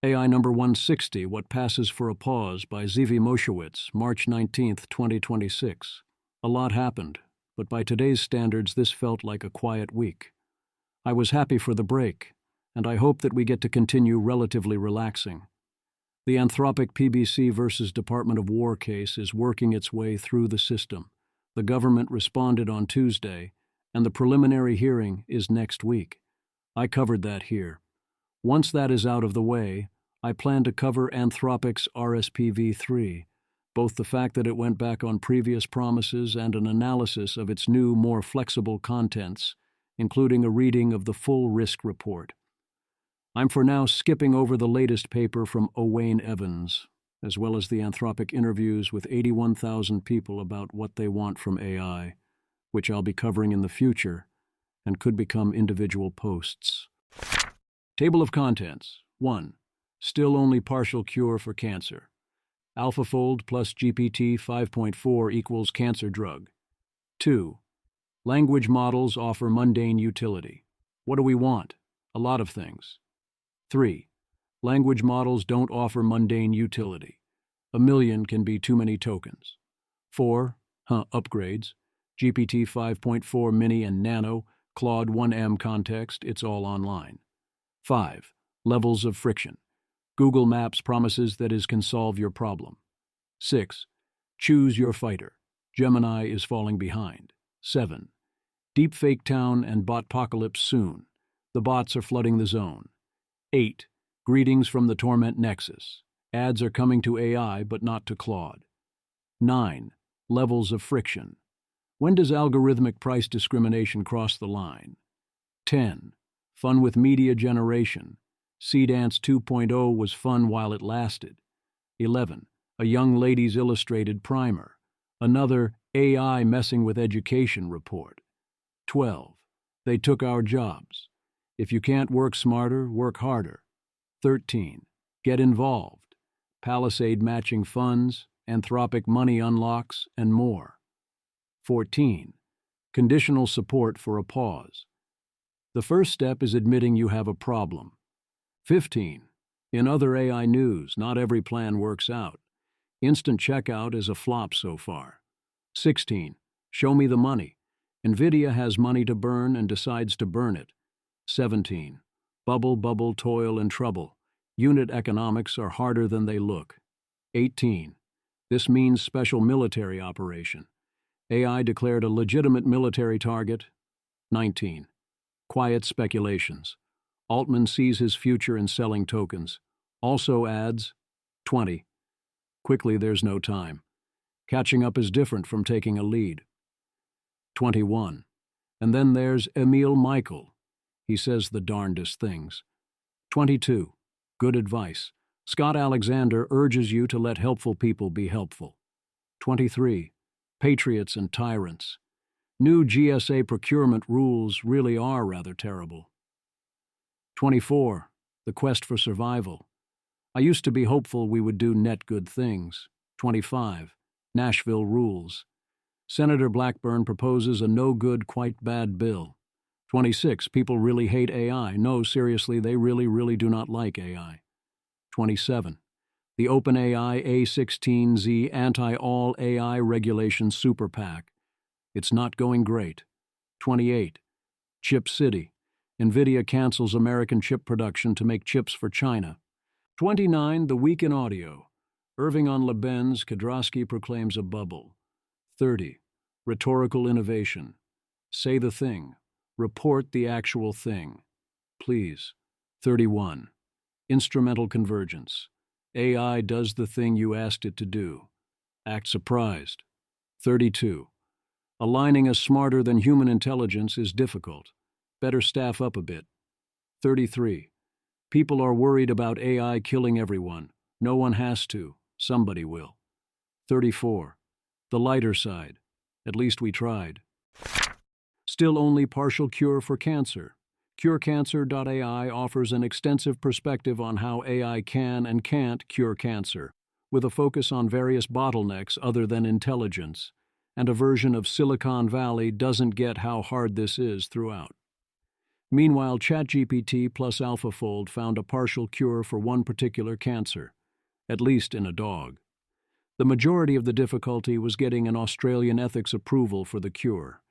AI number 160, What Passes for a Pause by Zvi Moshewitz, March 19, 2026. A lot happened, but by today's standards this felt like a quiet week. I was happy for the break, and I hope that we get to continue relatively relaxing. The Anthropic PBC versus Department of War case is working its way through the system. The government responded on Tuesday, and the preliminary hearing is next week. I covered that here. Once that is out of the way, I plan to cover Anthropic's RSPv3, both the fact that it went back on previous promises and an analysis of its new, more flexible contents, including a reading of the full risk report. I'm for now skipping over the latest paper from Owain Evans, as well as the Anthropic interviews with 81,000 people about what they want from AI, which I'll be covering in the future and could become individual posts. Table of Contents. 1. Still only partial cure for cancer. AlphaFold plus GPT 5.4 equals cancer drug. 2. Language models offer mundane utility. What do we want? A lot of things. 3. Language models don't offer mundane utility. 1,000,000 can be too many tokens. 4. Upgrades. GPT 5.4 Mini and Nano, Claude 1M context, it's all online. 5. Levels of friction. Google Maps promises that it can solve your problem. 6. Choose your fighter. Gemini is falling behind. 7. Deepfaketown and Botpocalypse soon. The bots are flooding the zone. 8. Greetings from the Torment Nexus. Ads are coming to AI but not to Claude. 9. Levels of friction. When does algorithmic price discrimination cross the line? 10. Fun with media generation. Seedance 2.0 was fun while it lasted. 11. A Young Ladies Illustrated primer. Another AI messing with education report. 12. They took our jobs. If you can't work smarter, work harder. 13. Get involved. Palisade matching funds, Anthropic money unlocks, and more. 14. Conditional support for a pause. The first step is admitting you have a problem. 15. In other AI news, not every plan works out. Instant checkout is a flop so far. 16. Show me the money. NVIDIA has money to burn and decides to burn it. 17. Bubble, toil, and trouble. Unit economics are harder than they look. 18. This means special military operation. AI declared a legitimate military target. 19. Quiet speculations. Altman sees his future in selling tokens. Also adds. 20. Quickly, there's no time. Catching up is different from taking a lead. 21. And then there's Emil Michael. He says the darndest things. 22. Good advice. Scott Alexander urges you to let helpful people be helpful. 23. Patriots and Tyrants. New GSA procurement rules really are rather terrible. 24. The quest for survival. I used to be hopeful we would do net good things. 25. Nashville Rules. Senator Blackburn proposes a no-good, quite bad bill. 26. People really hate AI. No, seriously, they really do not like AI. 27. The OpenAI A16Z Anti-All AI Regulation Super PAC. It's not going great. 28. Chip City. NVIDIA cancels American chip production to make chips for China. 29. The Week in Audio. Irving on Leben's Kedrowski proclaims a bubble. 30. Rhetorical Innovation. Say the thing. Report the actual thing. Please. 31. Instrumental Convergence. AI does the thing you asked it to do. Act surprised. 32. Aligning a smarter than human intelligence is difficult. Better staff up a bit. 33. People are worried about AI killing everyone. No one has to. Somebody will. 34. The lighter side. At least we tried. Still only partial cure for cancer. CureCancer.ai offers an extensive perspective on how AI can and can't cure cancer, with a focus on various bottlenecks other than intelligence, and a version of Silicon Valley doesn't get how hard this is throughout. Meanwhile, ChatGPT plus AlphaFold found a partial cure for one particular cancer, at least in a dog. The majority of the difficulty was getting an Australian ethics approval for the cure.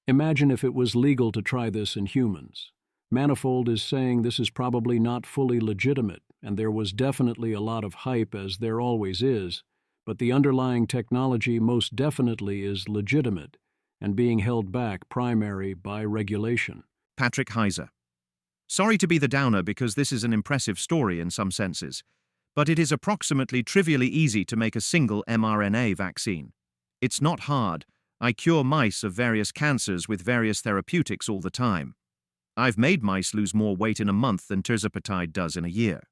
Imagine if it was legal to try this in humans. Manifold is saying this is probably not fully legitimate, and there was definitely a lot of hype, as there always is, but the underlying technology most definitely is legitimate and being held back primarily by regulation. Patrick Heiser. Sorry to be the downer because this is an impressive story in some senses, but it is approximately trivially easy to make a single mRNA vaccine. It's not hard. I cure mice of various cancers with various therapeutics all the time. I've made mice lose more weight in a month than tirzepatide does in a year.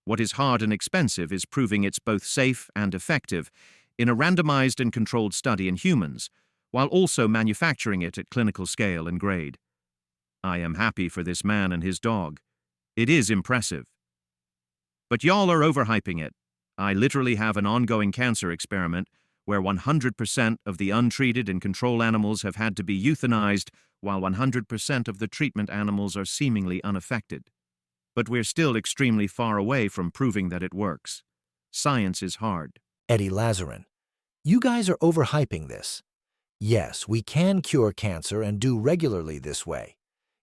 What is hard and expensive is proving it's both safe and effective in a randomized and controlled study in humans, while also manufacturing it at clinical scale and grade. I am happy for this man and his dog. It is impressive. But y'all are overhyping it. I literally have an ongoing cancer experiment where 100% of the untreated and control animals have had to be euthanized, while 100% of the treatment animals are seemingly unaffected. But we're still extremely far away from proving that it works. Science is hard. Eddie Lazarin, you guys are overhyping this. Yes, we can cure cancer and do regularly this way.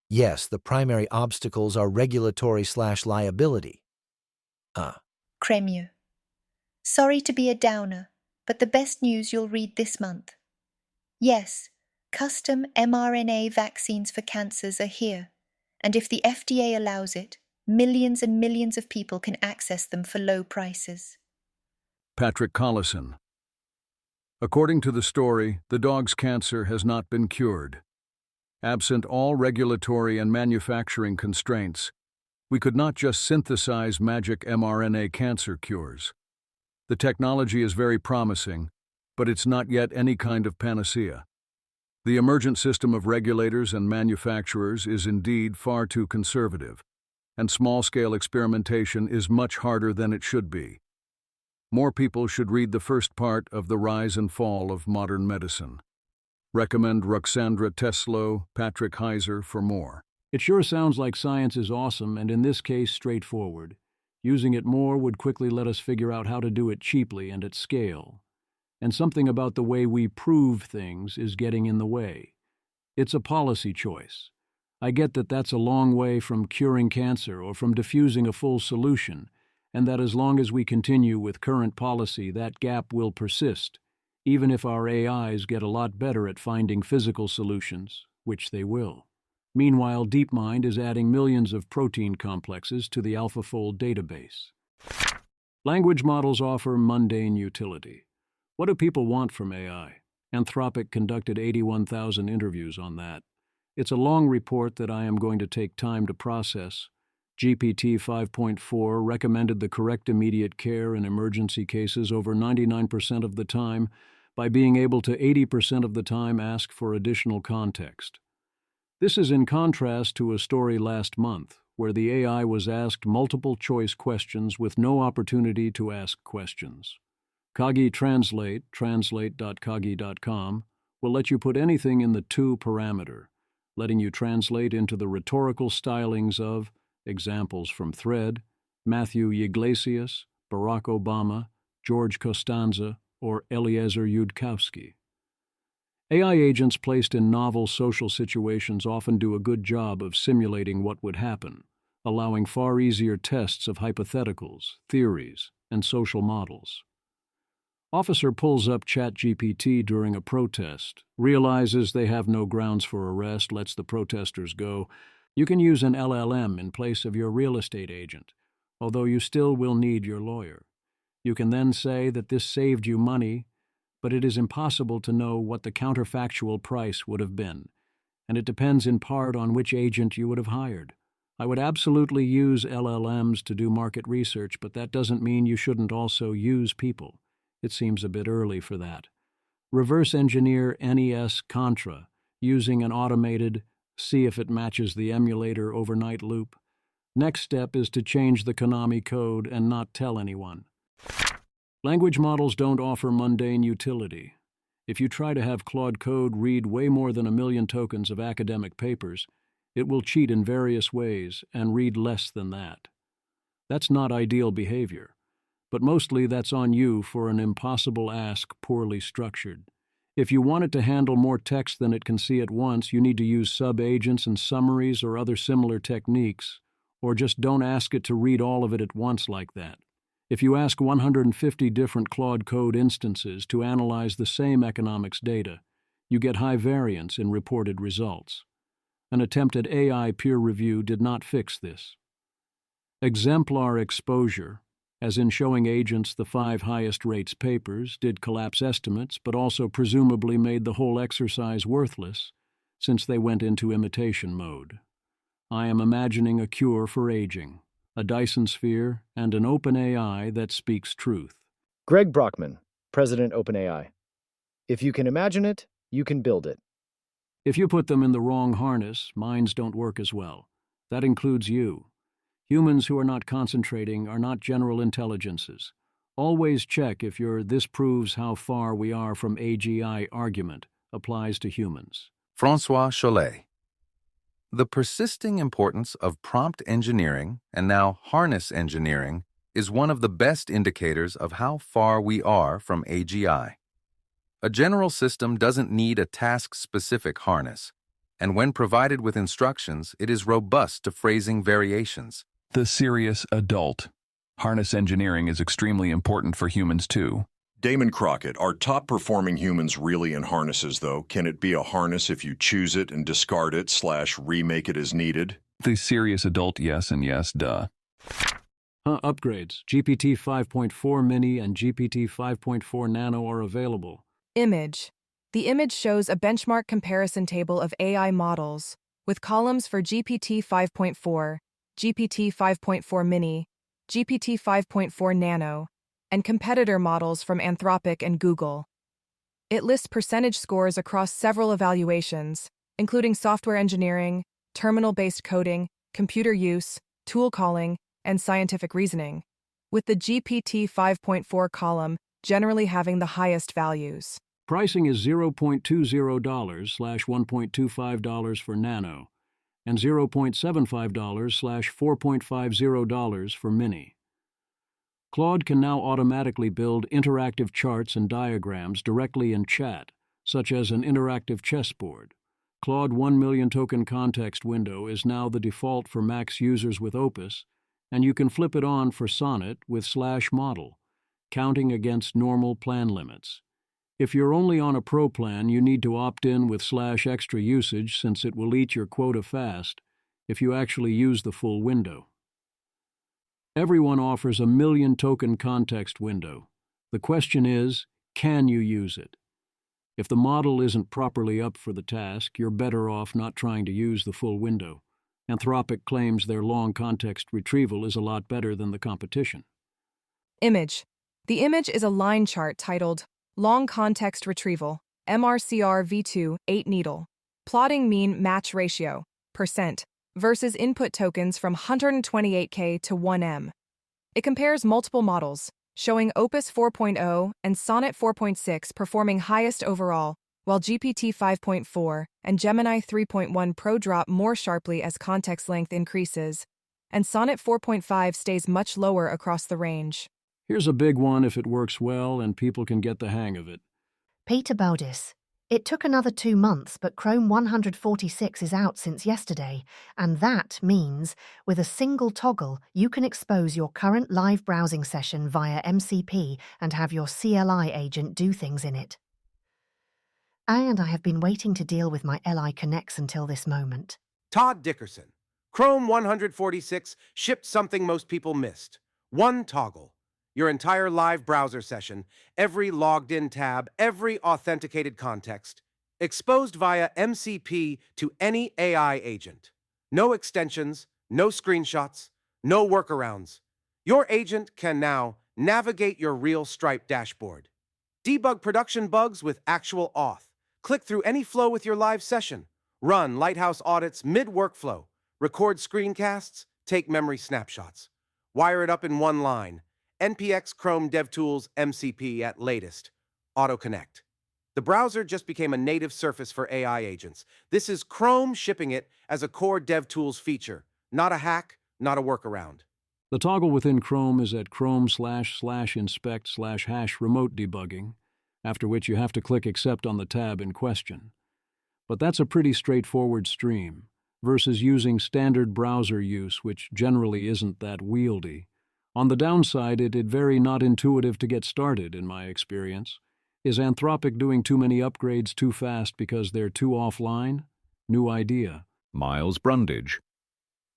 Yes, the primary obstacles are regulatory/liability. Cremieux. Sorry to be a downer, but the best news you'll read this month. Yes, custom mRNA vaccines for cancers are here, and if the FDA allows it, millions and millions of people can access them for low prices. Patrick Collison. According to the story, the dog's cancer has not been cured. Absent all regulatory and manufacturing constraints, we could not just synthesize magic mRNA cancer cures. The technology is very promising, but it's not yet any kind of panacea. The emergent system of regulators and manufacturers is indeed far too conservative, and small-scale experimentation is much harder than it should be. More people should read the first part of The Rise and Fall of Modern Medicine. Recommend Ruxandra Teslow, Patrick Heiser for more. It sure sounds like science is awesome and in this case straightforward. Using it more would quickly let us figure out how to do it cheaply and at scale. And something about the way we prove things is getting in the way. It's a policy choice. I get that that's a long way from curing cancer or from diffusing a full solution, and that as long as we continue with current policy, that gap will persist, even if our AIs get a lot better at finding physical solutions, which they will. Meanwhile, DeepMind is adding millions of protein complexes to the AlphaFold database. Language models offer mundane utility. What do people want from AI? Anthropic conducted 81,000 interviews on that. It's a long report that I am going to take time to process. GPT 5.4 recommended the correct immediate care in emergency cases over 99% of the time by being able to 80% of the time ask for additional context. This is in contrast to a story last month where the AI was asked multiple choice questions with no opportunity to ask questions. Kagi Translate, translate.kagi.com, will let you put anything in the to parameter, letting you translate into the rhetorical stylings of examples from Thread, Matthew Yglesias, Barack Obama, George Costanza, or Eliezer Yudkowsky. AI agents placed in novel social situations often do a good job of simulating what would happen, allowing far easier tests of hypotheticals, theories, and social models. Officer pulls up ChatGPT during a protest, realizes they have no grounds for arrest, lets the protesters go. You can use an LLM in place of your real estate agent, although you still will need your lawyer. You can then say that this saved you money, but it is impossible to know what the counterfactual price would have been, and it depends in part on which agent you would have hired. I would absolutely use LLMs to do market research, but that doesn't mean you shouldn't also use people. It seems a bit early for that. Reverse engineer NES Contra using an automated see if it matches the emulator overnight loop. Next step is to change the Konami code and not tell anyone. Language models don't offer mundane utility. If you try to have Claude Code read way more than 1 million tokens of academic papers, It will cheat in various ways and read less than that. That's not ideal behavior, but mostly that's on you for an impossible ask poorly structured. If you want it to handle more text than it can see at once, you need to use sub-agents and summaries or other similar techniques, or just don't ask it to read all of it at once like that. If you ask 150 different Claude Code instances to analyze the same economics data, you get high variance in reported results. An attempt at AI peer review did not fix this. Exemplar exposure, as in showing agents the 5 highest rates papers, did collapse estimates, but also presumably made the whole exercise worthless, since they went into imitation mode. I am imagining a cure for aging, a Dyson sphere, and an open AI that speaks truth. Greg Brockman, President OpenAI. If you can imagine it, you can build it. If you put them in the wrong harness, minds don't work as well. That includes you. Humans who are not concentrating are not general intelligences. Always check if your "this proves how far we are from AGI" argument applies to humans. François Chollet. The persisting importance of prompt engineering, and now harness engineering, is one of the best indicators of how far we are from AGI. A general system doesn't need a task-specific harness, and when provided with instructions, it is robust to phrasing variations. The serious adult. Harness engineering is extremely important for humans too. Damon Crockett, are top-performing humans really in harnesses, though? Can it be a harness if you choose it and discard it / remake it as needed? The serious adult, yes and yes, duh. Upgrades. GPT 5.4 Mini and GPT 5.4 Nano are available. Image. The image shows a benchmark comparison table of AI models, with columns for GPT 5.4, GPT 5.4 Mini, GPT 5.4 Nano, and competitor models from Anthropic and Google. It lists percentage scores across several evaluations, including software engineering, terminal-based coding, computer use, tool calling, and scientific reasoning, with the GPT 5.4 column generally having the highest values. Pricing is $0.20 / $1.25 for Nano, and $0.75 / $4.50 for Mini. Claude can now automatically build interactive charts and diagrams directly in chat, such as an interactive chessboard. Claude 1 million token context window is now the default for Max users with Opus, and you can flip it on for Sonnet with /model, counting against normal plan limits. If you're only on a Pro plan, you need to opt in with /extra usage since it will eat your quota fast if you actually use the full window. Everyone offers a 1 million token context window. The question is, can you use it? If the model isn't properly up for the task, you're better off not trying to use the full window. Anthropic claims their long context retrieval is a lot better than the competition. Image. The image is a line chart titled Long Context Retrieval, MRCR V2 8 needle, plotting mean match ratio, % versus input tokens from 128K to 1M. It compares multiple models, showing Opus 4.0 and Sonnet 4.6 performing highest overall, while GPT 5.4 and Gemini 3.1 Pro drop more sharply as context length increases, and Sonnet 4.5 stays much lower across the range. Here's a big one if it works well and people can get the hang of it. Peter Baldis. It took another 2 months, but Chrome 146 is out since yesterday, and that means, with a single toggle, you can expose your current live browsing session via MCP and have your CLI agent do things in it. And I have been waiting to deal with my LI connects until this moment. Todd Dickerson. Chrome 146 shipped something most people missed. One toggle. Your entire live browser session, every logged-in tab, every authenticated context, exposed via MCP to any AI agent. No extensions, no screenshots, no workarounds. Your agent can now navigate your real Stripe dashboard. Debug production bugs with actual auth. Click through any flow with your live session. Run Lighthouse audits mid-workflow. Record screencasts, take memory snapshots. Wire it up in one line. NPX Chrome DevTools MCP at latest. Auto-connect. The browser just became a native surface for AI agents. This is Chrome shipping it as a core DevTools feature, not a hack, not a workaround. The toggle within Chrome is at chrome//inspect/hash remote debugging, after which you have to click accept on the tab in question. But that's a pretty straightforward stream, versus using standard browser use, which generally isn't that wieldy. On the downside, it very not intuitive to get started, in my experience. Is Anthropic doing too many upgrades too fast because they're too offline? New idea. Miles Brundage.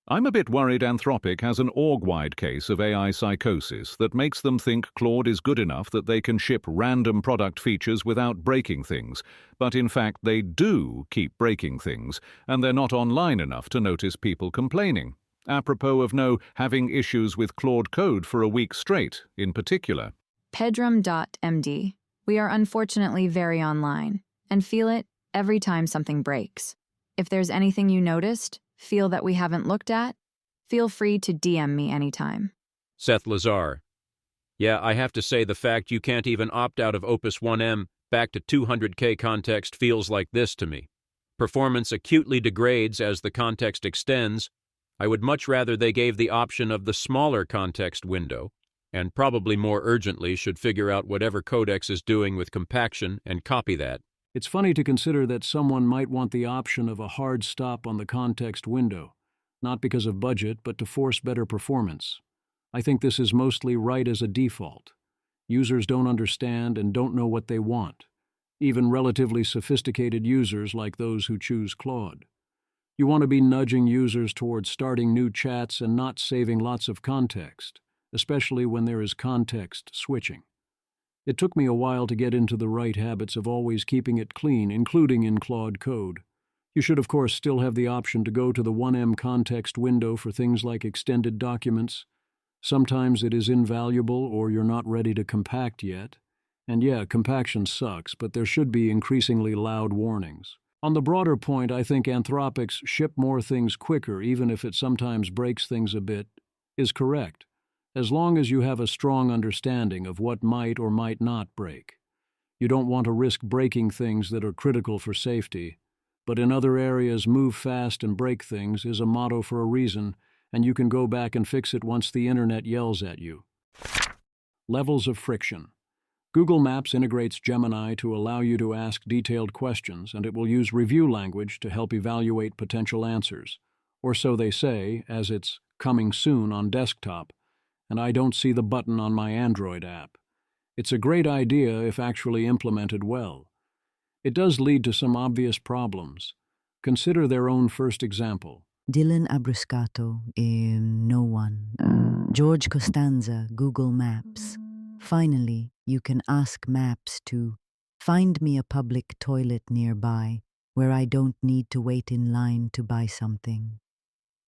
I'm a bit worried Anthropic has an org-wide case of AI psychosis that makes them think Claude is good enough that they can ship random product features without breaking things, but in fact they do keep breaking things, and they're not online enough to notice people complaining. Apropos of no having issues with Claude code for a week straight, in particular. Pedram.md. We are unfortunately very online, and feel it every time something breaks. If there's anything you noticed, feel that we haven't looked at, feel free to DM me anytime. Seth Lazar. Yeah, I have to say the fact you can't even opt out of Opus 1M back to 200K context feels like this to me. Performance acutely degrades as the context extends. I would much rather they gave the option of the smaller context window, and probably more urgently should figure out whatever Codex is doing with compaction and copy that. It's funny to consider that someone might want the option of a hard stop on the context window, not because of budget, but to force better performance. I think this is mostly right as a default. Users don't understand and don't know what they want, even relatively sophisticated users like those who choose Claude. You want to be nudging users towards starting new chats and not saving lots of context, especially when there is context switching. It took me a while to get into the right habits of always keeping it clean, including in Claude code. You should, of course, still have the option to go to the 1M context window for things like extended documents. Sometimes it is invaluable or you're not ready to compact yet. And yeah, compaction sucks, but there should be increasingly loud warnings. On the broader point, I think Anthropic's ship more things quicker, even if it sometimes breaks things a bit, is correct, as long as you have a strong understanding of what might or might not break. You don't want to risk breaking things that are critical for safety, but in other areas, move fast and break things is a motto for a reason, and you can go back and fix it once the internet yells at you. Levels of friction. Google Maps integrates Gemini to allow you to ask detailed questions, and it will use review language to help evaluate potential answers. Or so they say, as it's coming soon on desktop, and I don't see the button on my Android app. It's a great idea if actually implemented well. It does lead to some obvious problems. Consider their own first example. Dylan Abruscato, no one. George Costanza, Google Maps. Finally, you can ask Maps to find me a public toilet nearby where I don't need to wait in line to buy something.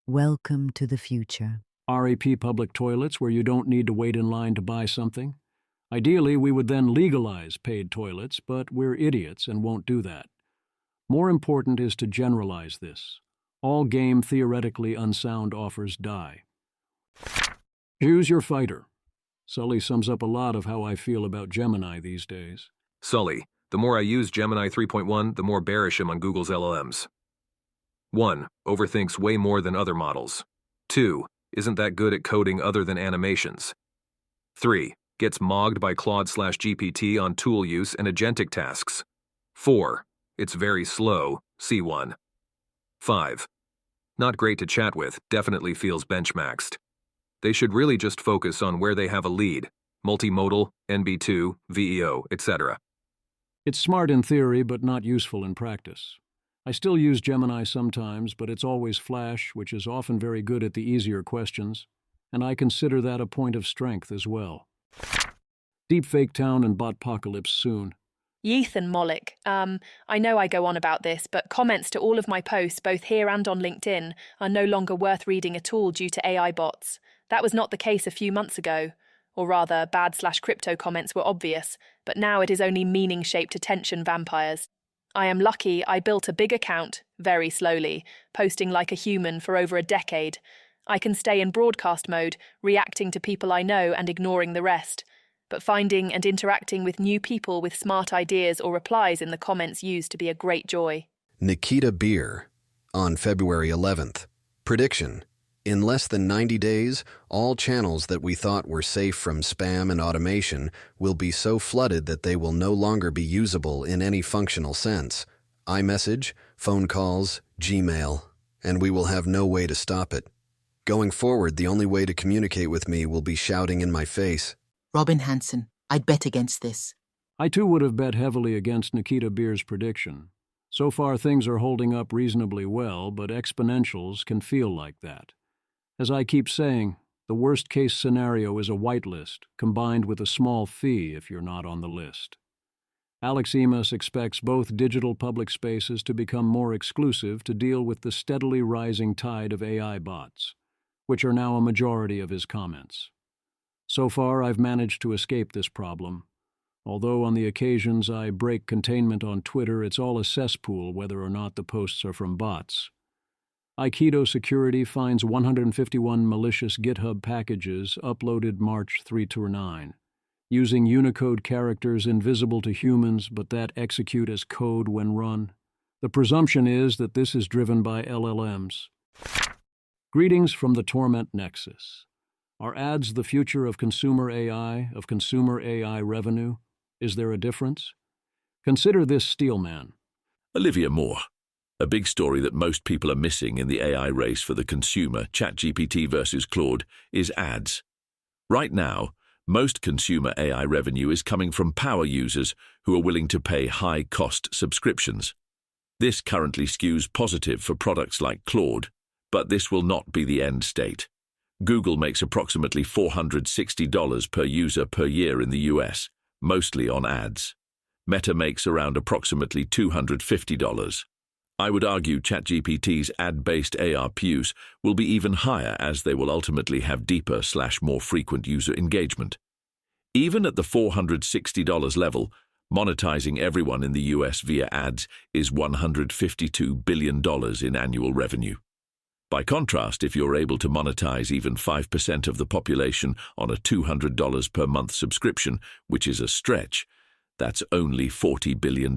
Welcome to the future. RAP public toilets where you don't need to wait in line to buy something? Ideally, we would then legalize paid toilets, but we're idiots and won't do that. More important is to generalize this. All game theoretically unsound offers die. Choose your fighter. Sully sums up a lot of how I feel about Gemini these days. Sully, the more I use Gemini 3.1, the more bearish I'm on Google's LLMs. 1. Overthinks way more than other models. 2. Isn't that good at coding other than animations. 3. Gets mogged by Claude/GPT on tool use and agentic tasks. 4. It's very slow, C1. 5. Not great to chat with, definitely feels benchmaxed. They should really just focus on where they have a lead, multimodal, NB2, VEO, etc. It's smart in theory, but not useful in practice. I still use Gemini sometimes, but it's always Flash, which is often very good at the easier questions, and I consider that a point of strength as well. Deepfaketown and Botpocalypse soon. Yeeth and Moloch. I know I go on about this, but comments to all of my posts, both here and on LinkedIn, are no longer worth reading at all due to AI bots. That was not the case a few months ago. Or rather, bad/crypto comments were obvious, but now it is only meaning-shaped attention vampires. I am lucky I built a big account, very slowly, posting like a human for over a decade. I can stay in broadcast mode, reacting to people I know and ignoring the rest. but finding and interacting with new people with smart ideas or replies in the comments used to be a great joy. Nikita Beer, on February 11th. Prediction: in less than 90 days, all channels that we thought were safe from spam and automation will be so flooded that they will no longer be usable in any functional sense. iMessage, phone calls, Gmail, and we will have no way to stop it. Going forward, the only way to communicate with me will be shouting in my face. Robin Hanson, I'd bet against this. I too would have bet heavily against Nikita Beer's prediction. So far, things are holding up reasonably well, but exponentials can feel like that. As I keep saying, the worst-case scenario is a whitelist, combined with a small fee if you're not on the list. Alex Emas expects both digital public spaces to become more exclusive to deal with the steadily rising tide of AI bots, which are now a majority of his comments. So far, I've managed to escape this problem. Although on the occasions I break containment on Twitter, it's all a cesspool whether or not the posts are from bots. Aikido Security finds 151 malicious GitHub packages uploaded March 3-9, using Unicode characters invisible to humans but that execute as code when run. The presumption is that this is driven by LLMs. Greetings from the Torment Nexus. Are ads the future of consumer AI revenue? Is there a difference? Consider this steelman. Olivia Moore. A big story that most people are missing in the AI race for the consumer, ChatGPT versus Claude, is ads. Right now, most consumer AI revenue is coming from power users who are willing to pay high-cost subscriptions. This currently skews positive for products like Claude, but this will not be the end state. Google makes approximately $460 per user per year in the US, mostly on ads. Meta makes around approximately $250. I would argue ChatGPT's ad-based ARPUs will be even higher as they will ultimately have deeper/more frequent user engagement. Even at the $460 level, monetizing everyone in the US via ads is $152 billion in annual revenue. By contrast, if you're able to monetize even 5% of the population on a $200 per month subscription, which is a stretch, that's only $40 billion.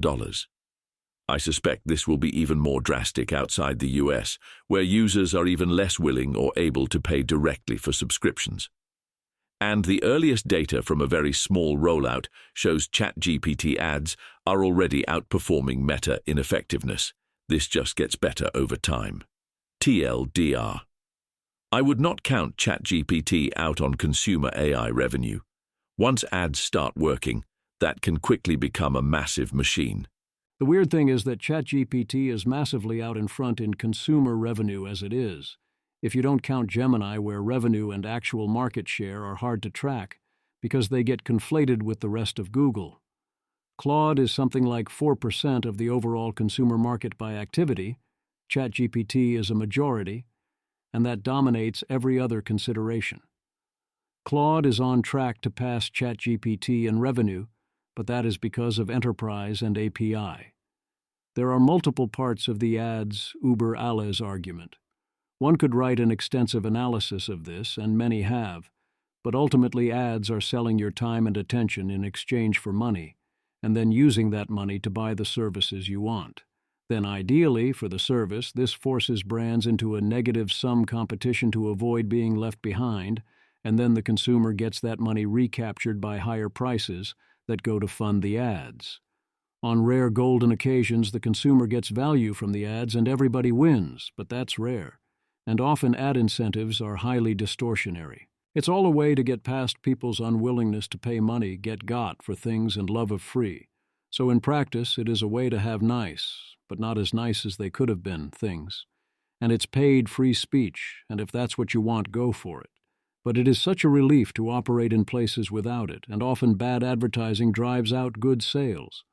I suspect this will be even more drastic outside the US, where users are even less willing or able to pay directly for subscriptions. And the earliest data from a very small rollout shows ChatGPT ads are already outperforming Meta in effectiveness. This just gets better over time. TLDR. I would not count ChatGPT out on consumer AI revenue. Once ads start working, that can quickly become a massive machine. The weird thing is that ChatGPT is massively out in front in consumer revenue as it is, if you don't count Gemini, where revenue and actual market share are hard to track because they get conflated with the rest of Google. Claude is something like 4% of the overall consumer market by activity. ChatGPT is a majority, and that dominates every other consideration. Claude is on track to pass ChatGPT in revenue, but that is because of enterprise and API. There are multiple parts of the ads Uber alles argument. One could write an extensive analysis of this, and many have, but ultimately ads are selling your time and attention in exchange for money, and then using that money to buy the services you want. Then ideally, for the service, this forces brands into a negative-sum competition to avoid being left behind, and then the consumer gets that money recaptured by higher prices that go to fund the ads. On rare golden occasions, the consumer gets value from the ads and everybody wins, but that's rare. And often ad incentives are highly distortionary. It's all a way to get past people's unwillingness to pay money got for things and love of free. So in practice, it is a way to have nice, but not as nice as they could have been, things. And it's paid free speech, and if that's what you want, go for it. But it is such a relief to operate in places without it, and often bad advertising drives out good sales.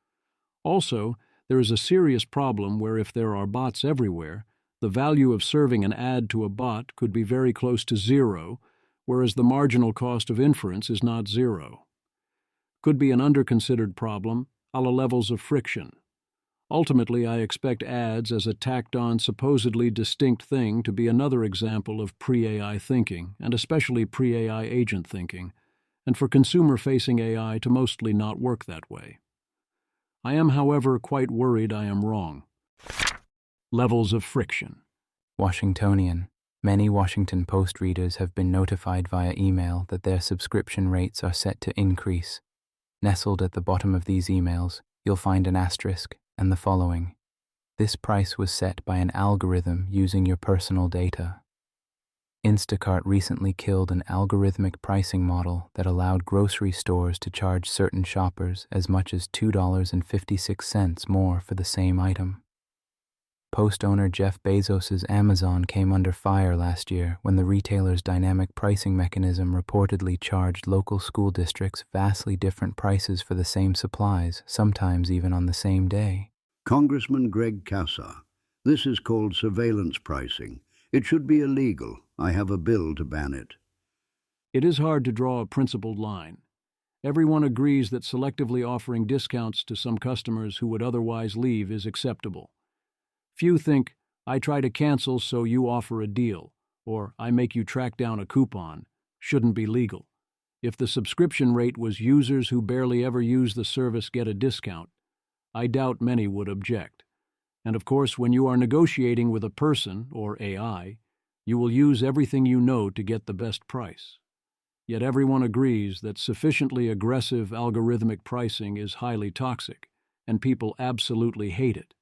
Also, there is a serious problem where if there are bots everywhere, the value of serving an ad to a bot could be very close to zero, whereas the marginal cost of inference is not zero. Could be an under-considered problem, a la levels of friction. Ultimately, I expect ads as a tacked-on, supposedly distinct thing to be another example of pre-AI thinking, and especially pre-AI agent thinking, and for consumer-facing AI to mostly not work that way. I am, however, quite worried I am wrong. Levels of friction. Washingtonian. Many Washington Post readers have been notified via email that their subscription rates are set to increase. Nestled at the bottom of these emails, you'll find an asterisk and the following. This price was set by an algorithm using your personal data. Instacart recently killed an algorithmic pricing model that allowed grocery stores to charge certain shoppers as much as $2.56 more for the same item. Post owner Jeff Bezos' Amazon came under fire last year when the retailer's dynamic pricing mechanism reportedly charged local school districts vastly different prices for the same supplies, sometimes even on the same day. Congressman Greg Casar. This is called surveillance pricing. It should be illegal. I have a bill to ban it. It is hard to draw a principled line. Everyone agrees that selectively offering discounts to some customers who would otherwise leave is acceptable. Few think, I try to cancel so you offer a deal, or I make you track down a coupon, shouldn't be legal. If the subscription rate was users who barely ever use the service get a discount, I doubt many would object. And of course, when you are negotiating with a person, or AI, you will use everything you know to get the best price. Yet everyone agrees that sufficiently aggressive algorithmic pricing is highly toxic, and people absolutely hate it.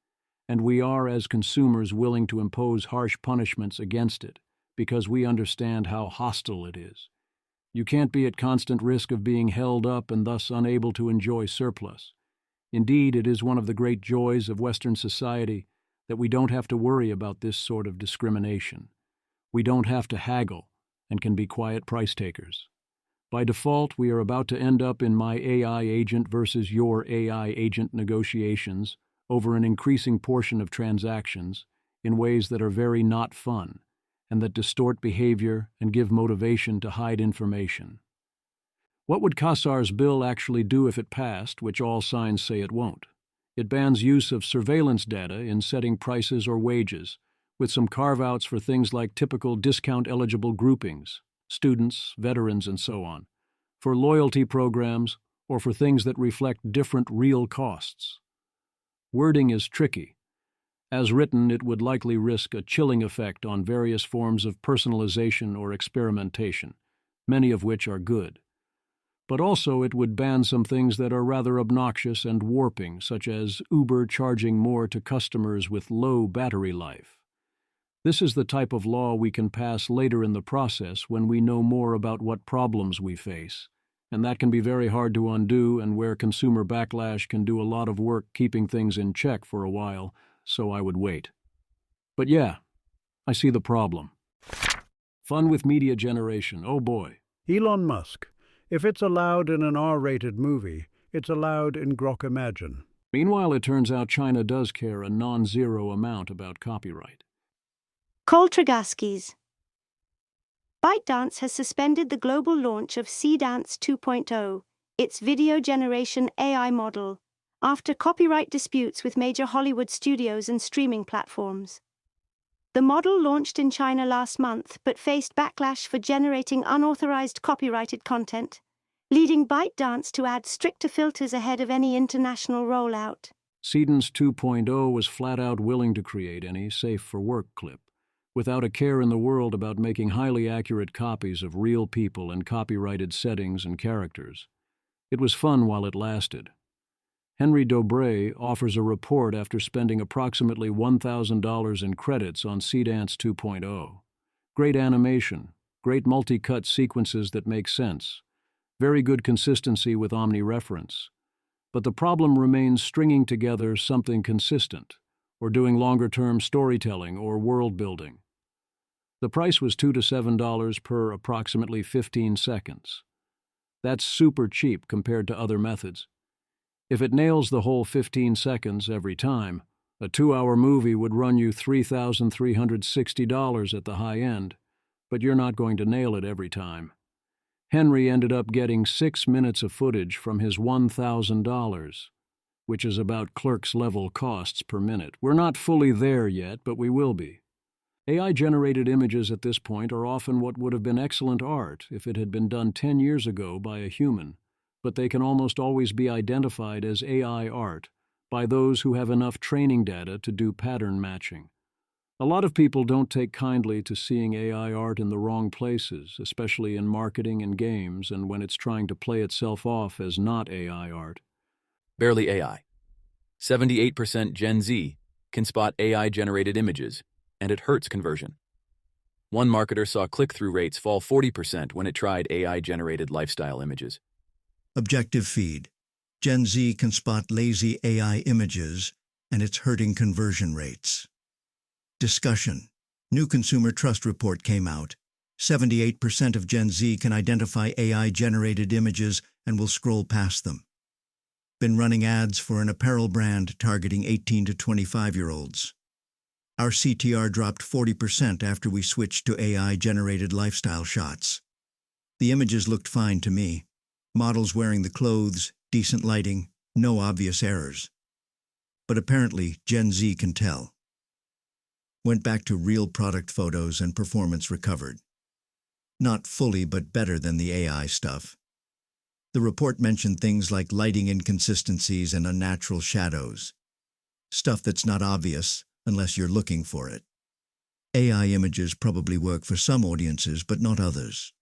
And we are, as consumers, willing to impose harsh punishments against it, because we understand how hostile it is. You can't be at constant risk of being held up and thus unable to enjoy surplus. Indeed, it is one of the great joys of Western society that we don't have to worry about this sort of discrimination. We don't have to haggle and can be quiet price takers. By default, we are about to end up in my AI agent versus your AI agent negotiations over an increasing portion of transactions in ways that are very not fun and that distort behavior and give motivation to hide information. What would Casar's bill actually do if it passed, which all signs say it won't? It bans use of surveillance data in setting prices or wages, with some carve-outs for things like typical discount-eligible groupings, students, veterans, and so on, for loyalty programs, or for things that reflect different real costs. Wording is tricky. As written, it would likely risk a chilling effect on various forms of personalization or experimentation, many of which are good. But also it would ban some things that are rather obnoxious and warping, such as Uber charging more to customers with low battery life. This is the type of law we can pass later in the process when we know more about what problems we face, and that can be very hard to undo and where consumer backlash can do a lot of work keeping things in check for a while, so I would wait. But yeah, I see the problem. Fun with media generation, oh boy. Elon Musk. If it's allowed in an R-rated movie, it's allowed in Grok Imagine. Meanwhile, it turns out China does care a non-zero amount about copyright. Koltragaskis. ByteDance has suspended the global launch of Seedance 2.0, its video generation AI model, after copyright disputes with major Hollywood studios and streaming platforms. The model launched in China last month but faced backlash for generating unauthorized copyrighted content, leading ByteDance to add stricter filters ahead of any international rollout. Seedance 2.0 was flat out willing to create any safe-for-work clip, without a care in the world about making highly accurate copies of real people and copyrighted settings and characters. It was fun while it lasted. Henry Dobre offers a report after spending approximately $1,000 in credits on Seedance 2.0. Great animation, great multi-cut sequences that make sense, very good consistency with omni-reference. But the problem remains stringing together something consistent, or doing longer-term storytelling or world-building. The price was $2 to $7 per approximately 15 seconds. That's super cheap compared to other methods. If it nails the whole 15 seconds every time, a 2-hour movie would run you $3,360 at the high end, but you're not going to nail it every time. Henry ended up getting 6 minutes of footage from his $1,000, which is about Clerks-level costs per minute. We're not fully there yet, but we will be. AI-generated images at this point are often what would have been excellent art if it had been done 10 years ago by a human, but they can almost always be identified as AI art by those who have enough training data to do pattern matching. A lot of people don't take kindly to seeing AI art in the wrong places, especially in marketing and games and when it's trying to play itself off as not AI art. Barely AI. 78% Gen Z can spot AI-generated images, and it hurts conversion. One marketer saw click-through rates fall 40% when it tried AI-generated lifestyle images. Objective feed. Gen Z can spot lazy AI images, and it's hurting conversion rates. Discussion. New consumer trust report came out. 78% of Gen Z can identify AI-generated images and will scroll past them. Been running ads for an apparel brand targeting 18 to 25-year-olds. Our CTR dropped 40% after we switched to AI-generated lifestyle shots. The images looked fine to me. Models wearing the clothes, decent lighting, no obvious errors. But apparently, Gen Z can tell. Went back to real product photos and performance recovered. Not fully, but better than the AI stuff. The report mentioned things like lighting inconsistencies and unnatural shadows. Stuff that's not obvious unless you're looking for it. AI images probably work for some audiences, but not others.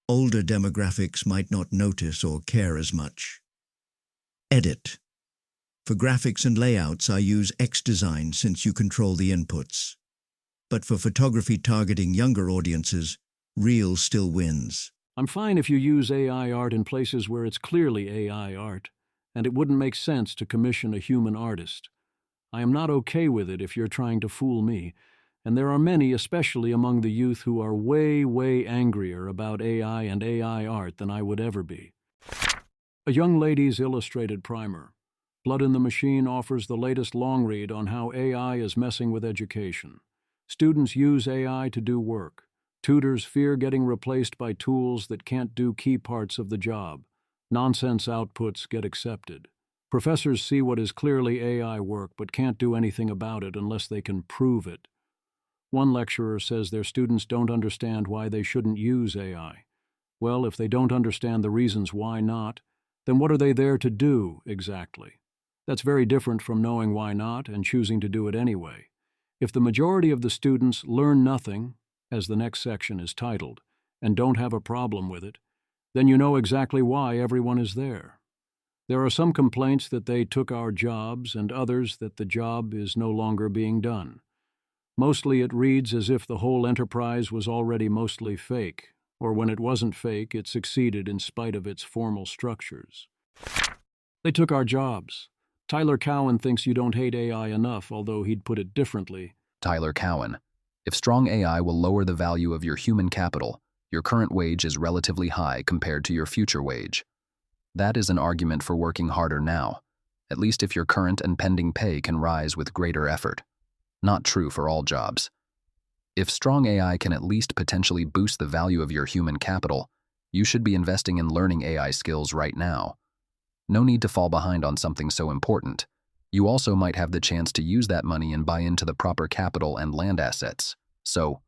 Older demographics might not notice or care as much. Edit. For graphics and layouts, I use XDesign since you control the inputs. But for photography targeting younger audiences, Real still wins. I'm fine if you use AI art in places where it's clearly AI art, and it wouldn't make sense to commission a human artist. I am not okay with it if you're trying to fool me, and there are many, especially among the youth, who are way, way angrier about AI and AI art than I would ever be. A Young Lady's Illustrated Primer. Blood in the Machine offers the latest long read on how AI is messing with education. Students use AI to do work. Tutors fear getting replaced by tools that can't do key parts of the job. Nonsense outputs get accepted. Professors see what is clearly AI work but can't do anything about it unless they can prove it. One lecturer says their students don't understand why they shouldn't use AI. Well, if they don't understand the reasons why not, then what are they there to do exactly? That's very different from knowing why not and choosing to do it anyway. If the majority of the students learn nothing, as the next section is titled, and don't have a problem with it, then you know exactly why everyone is there. There are some complaints that they took our jobs and others that the job is no longer being done. Mostly it reads as if the whole enterprise was already mostly fake, or when it wasn't fake, it succeeded in spite of its formal structures. They took our jobs. Tyler Cowen thinks you don't hate AI enough, although he'd put it differently. Tyler Cowen. If strong AI will lower the value of your human capital, your current wage is relatively high compared to your future wage. That is an argument for working harder now, at least if your current and pending pay can rise with greater effort. Not true for all jobs. If strong AI can at least potentially boost the value of your human capital, you should be investing in learning AI skills right now. No need to fall behind on something so important. You also might have the chance to use that money and buy into the proper capital and land assets. So,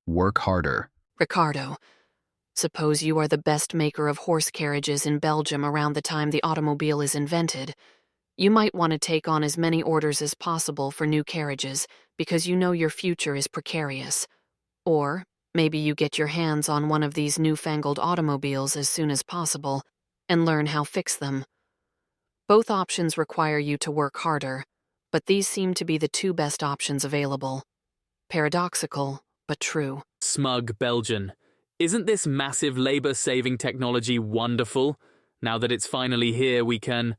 work harder. Ricardo, suppose you are the best maker of horse carriages in Belgium around the time the automobile is invented. You might want to take on as many orders as possible for new carriages because you know your future is precarious. Or maybe you get your hands on one of these newfangled automobiles as soon as possible and learn how to fix them. Both options require you to work harder, but these seem to be the two best options available. Paradoxical, but true. Smug Belgian. Isn't this massive labor-saving technology wonderful? Now that it's finally here, we can,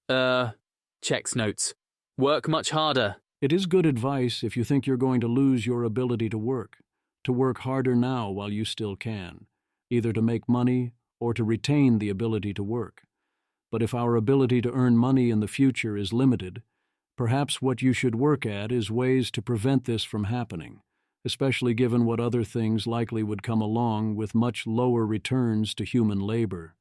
checks notes. Work much harder. It is good advice if you think you're going to lose your ability to work harder now while you still can, either to make money or to retain the ability to work. But if our ability to earn money in the future is limited, perhaps what you should work at is ways to prevent this from happening, especially given what other things likely would come along with much lower returns to human labor.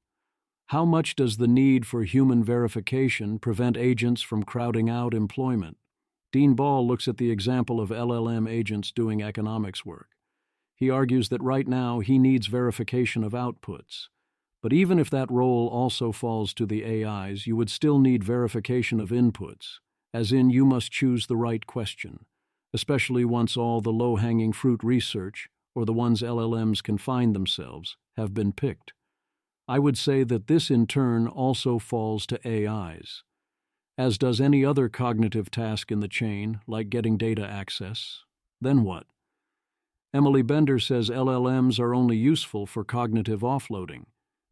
How much does the need for human verification prevent agents from crowding out employment? Dean Ball looks at the example of LLM agents doing economics work. He argues that right now he needs verification of outputs. But even if that role also falls to the AIs, you would still need verification of inputs, as in you must choose the right question, especially once all the low-hanging fruit research, or the ones LLMs can find themselves, have been picked. I would say that this in turn also falls to AIs, as does any other cognitive task in the chain, like getting data access. Then what? Emily Bender says LLMs are only useful for cognitive offloading.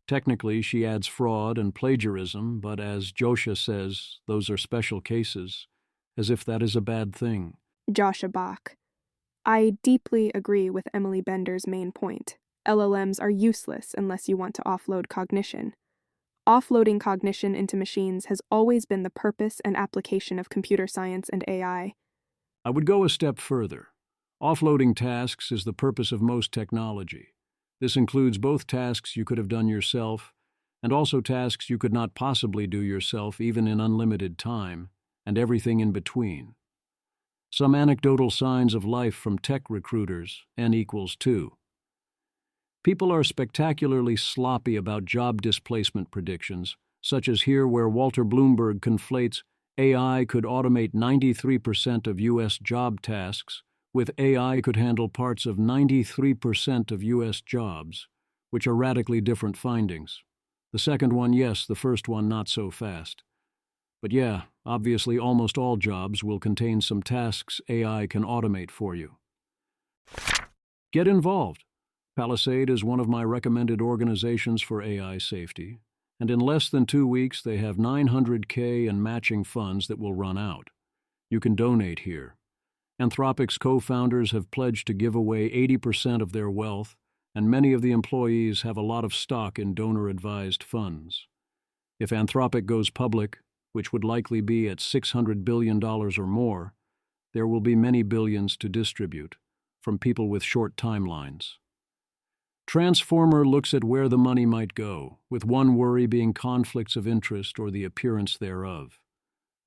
Technically, she adds fraud and plagiarism, but as Josha says, those are special cases, as if that is a bad thing. Joshua Bach. I deeply agree with Emily Bender's main point. LLMs are useless unless you want to offload cognition. Offloading cognition into machines has always been the purpose and application of computer science and AI. I would go a step further. Offloading tasks is the purpose of most technology. This includes both tasks you could have done yourself and also tasks you could not possibly do yourself even in unlimited time, and everything in between. Some anecdotal signs of life from tech recruiters, N=2. People are spectacularly sloppy about job displacement predictions, such as here where Walter Bloomberg conflates AI could automate 93% of U.S. job tasks with AI could handle parts of 93% of U.S. jobs, which are radically different findings. The second one, yes, the first one, not so fast. But yeah, obviously almost all jobs will contain some tasks AI can automate for you. Get involved. Palisade is one of my recommended organizations for AI safety, and in less than 2 weeks they have $900K in matching funds that will run out. You can donate here. Anthropic's co-founders have pledged to give away 80% of their wealth, and many of the employees have a lot of stock in donor-advised funds. If Anthropic goes public, which would likely be at $600 billion or more, there will be many billions to distribute, from people with short timelines. Transformer looks at where the money might go, with one worry being conflicts of interest or the appearance thereof.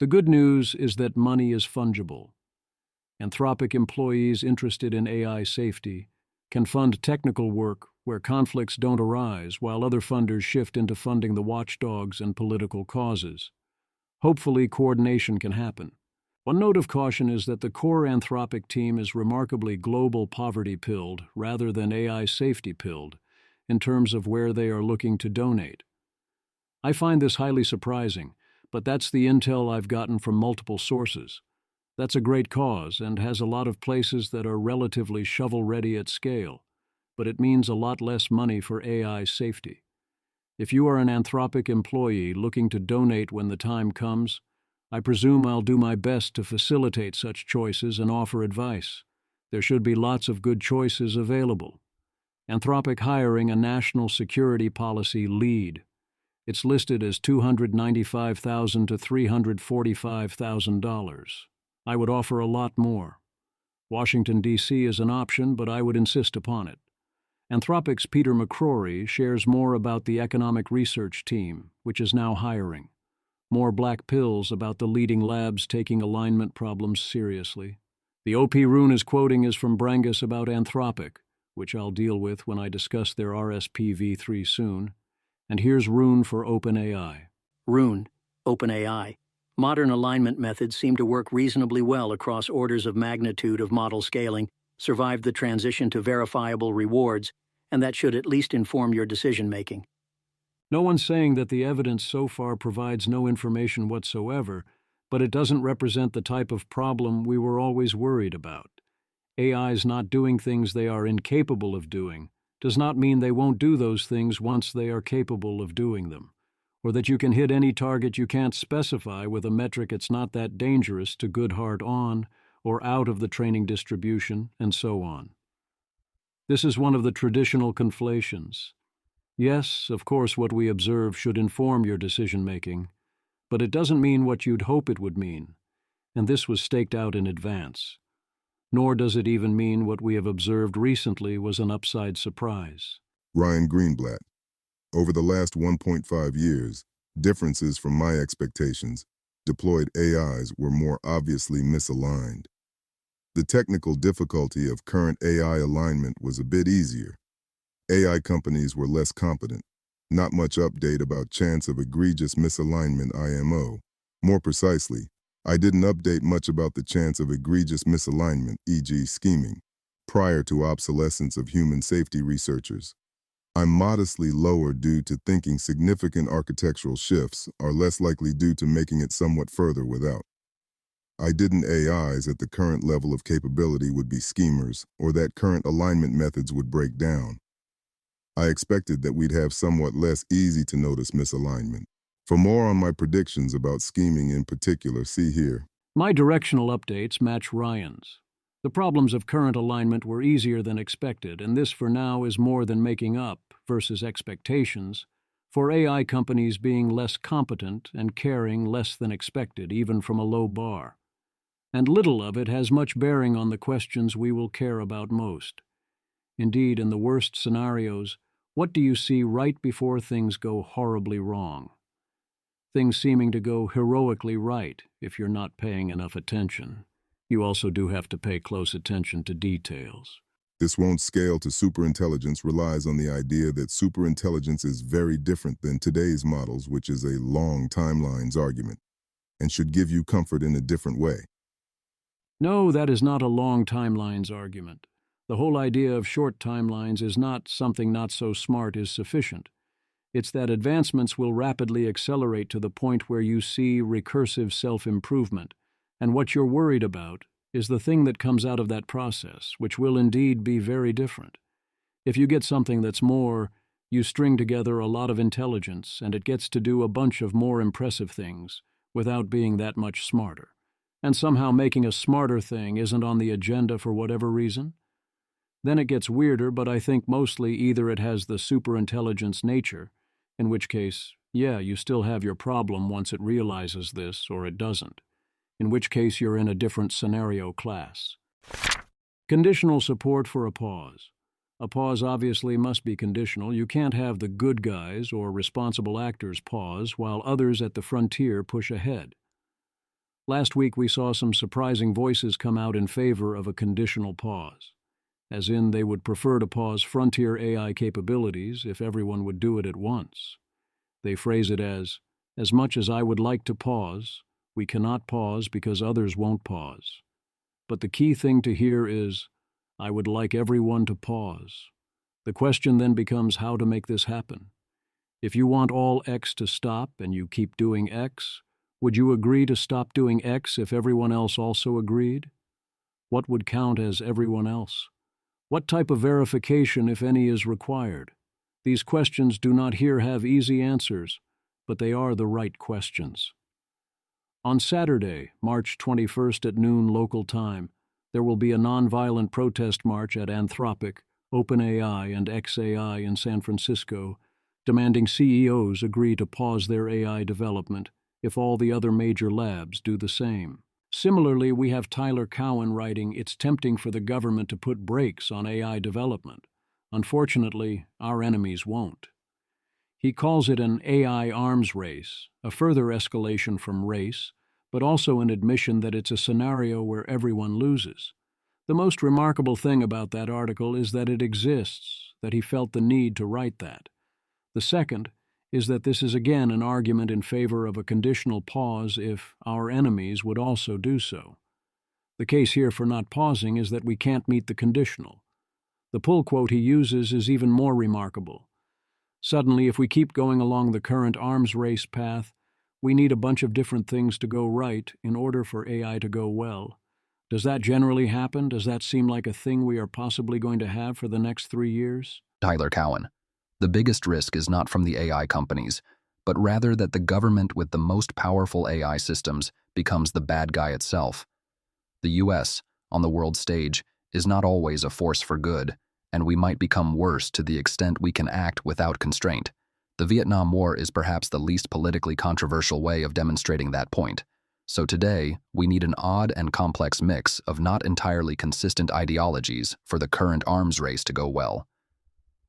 The good news is that money is fungible. Anthropic employees interested in AI safety can fund technical work where conflicts don't arise, while other funders shift into funding the watchdogs and political causes. Hopefully, coordination can happen. One note of caution is that the core Anthropic team is remarkably global poverty-pilled rather than AI safety-pilled in terms of where they are looking to donate. I find this highly surprising, but that's the intel I've gotten from multiple sources. That's a great cause and has a lot of places that are relatively shovel-ready at scale, but it means a lot less money for AI safety. If you are an Anthropic employee looking to donate when the time comes, I presume I'll do my best to facilitate such choices and offer advice. There should be lots of good choices available. Anthropic hiring a national security policy lead. It's listed as $295,000 to $345,000. I would offer a lot more. Washington, D.C. is an option, but I would insist upon it. Anthropic's Peter McCrory shares more about the economic research team, which is now hiring. More black pills about the leading labs taking alignment problems seriously. The OP Rune is quoting is from Brangus about Anthropic, which I'll deal with when I discuss their RSPv3 soon. And here's Rune for OpenAI. Rune, OpenAI. Modern alignment methods seem to work reasonably well across orders of magnitude of model scaling, survived the transition to verifiable rewards, and that should at least inform your decision-making. No one's saying that the evidence so far provides no information whatsoever, but it doesn't represent the type of problem we were always worried about. AIs not doing things they are incapable of doing does not mean they won't do those things once they are capable of doing them, or that you can hit any target you can't specify with a metric it's not that dangerous to good heart on or out of the training distribution, and so on. This is one of the traditional conflations. Yes, of course, what we observe should inform your decision-making, but it doesn't mean what you'd hope it would mean, and this was staked out in advance. Nor does it even mean what we have observed recently was an upside surprise. Ryan Greenblatt. Over the last 1.5 years, differences from my expectations deployed AIs were more obviously misaligned. The technical difficulty of current AI alignment was a bit easier. AI companies were less competent. Not much update about chance of egregious misalignment IMO. More precisely, I didn't update much about the chance of egregious misalignment, e.g. scheming, prior to obsolescence of human safety researchers. I'm modestly lower due to thinking significant architectural shifts are less likely due to making it somewhat further without. I didn't AIs at the current level of capability would be schemers or that current alignment methods would break down. I expected that we'd have somewhat less easy to notice misalignment. For more on my predictions about scheming in particular, see here. My directional updates match Ryan's. The problems of current alignment were easier than expected, and this for now is more than making up, versus expectations, for AI companies being less competent and caring less than expected, even from a low bar. And little of it has much bearing on the questions we will care about most. Indeed, in the worst scenarios, what do you see right before things go horribly wrong? Things seeming to go heroically right if you're not paying enough attention. You also do have to pay close attention to details. This won't scale to superintelligence relies on the idea that superintelligence is very different than today's models, which is a long timelines argument, and should give you comfort in a different way. No, that is not a long timelines argument. The whole idea of short timelines is not something not so smart is sufficient. It's that advancements will rapidly accelerate to the point where you see recursive self-improvement, and what you're worried about is the thing that comes out of that process, which will indeed be very different. If you get something that's more, you string together a lot of intelligence, and it gets to do a bunch of more impressive things without being that much smarter. And somehow making a smarter thing isn't on the agenda for whatever reason? Then it gets weirder, but I think mostly either it has the superintelligence nature, in which case, yeah, you still have your problem once it realizes this, or it doesn't, in which case you're in a different scenario class. Conditional support for a pause. A pause obviously must be conditional. You can't have the good guys or responsible actors pause while others at the frontier push ahead. Last week we saw some surprising voices come out in favor of a conditional pause, as in they would prefer to pause frontier AI capabilities if everyone would do it at once. They phrase it as much as I would like to pause, we cannot pause because others won't pause. But the key thing to hear is, I would like everyone to pause. The question then becomes how to make this happen. If you want all X to stop and you keep doing X, would you agree to stop doing X if everyone else also agreed? What would count as everyone else? What type of verification, if any, is required? These questions do not here have easy answers, but they are the right questions. On Saturday, March 21st at noon local time, there will be a nonviolent protest march at Anthropic, OpenAI, and xAI in San Francisco, demanding CEOs agree to pause their AI development if all the other major labs do the same. Similarly, we have Tyler Cowen writing, "It's tempting for the government to put brakes on AI development. Unfortunately, our enemies won't." He calls it an AI arms race, a further escalation from race, but also an admission that it's a scenario where everyone loses. The most remarkable thing about that article is that it exists, that he felt the need to write that. The second is that this is again an argument in favor of a conditional pause if our enemies would also do so. The case here for not pausing is that we can't meet the conditional. The pull quote he uses is even more remarkable. Suddenly, if we keep going along the current arms race path, we need a bunch of different things to go right in order for AI to go well. Does that generally happen? Does that seem like a thing we are possibly going to have for the next 3 years? Tyler Cowen. The biggest risk is not from the AI companies, but rather that the government with the most powerful AI systems becomes the bad guy itself. The US, on the world stage, is not always a force for good, and we might become worse to the extent we can act without constraint. The Vietnam War is perhaps the least politically controversial way of demonstrating that point. So today, we need an odd and complex mix of not entirely consistent ideologies for the current arms race to go well.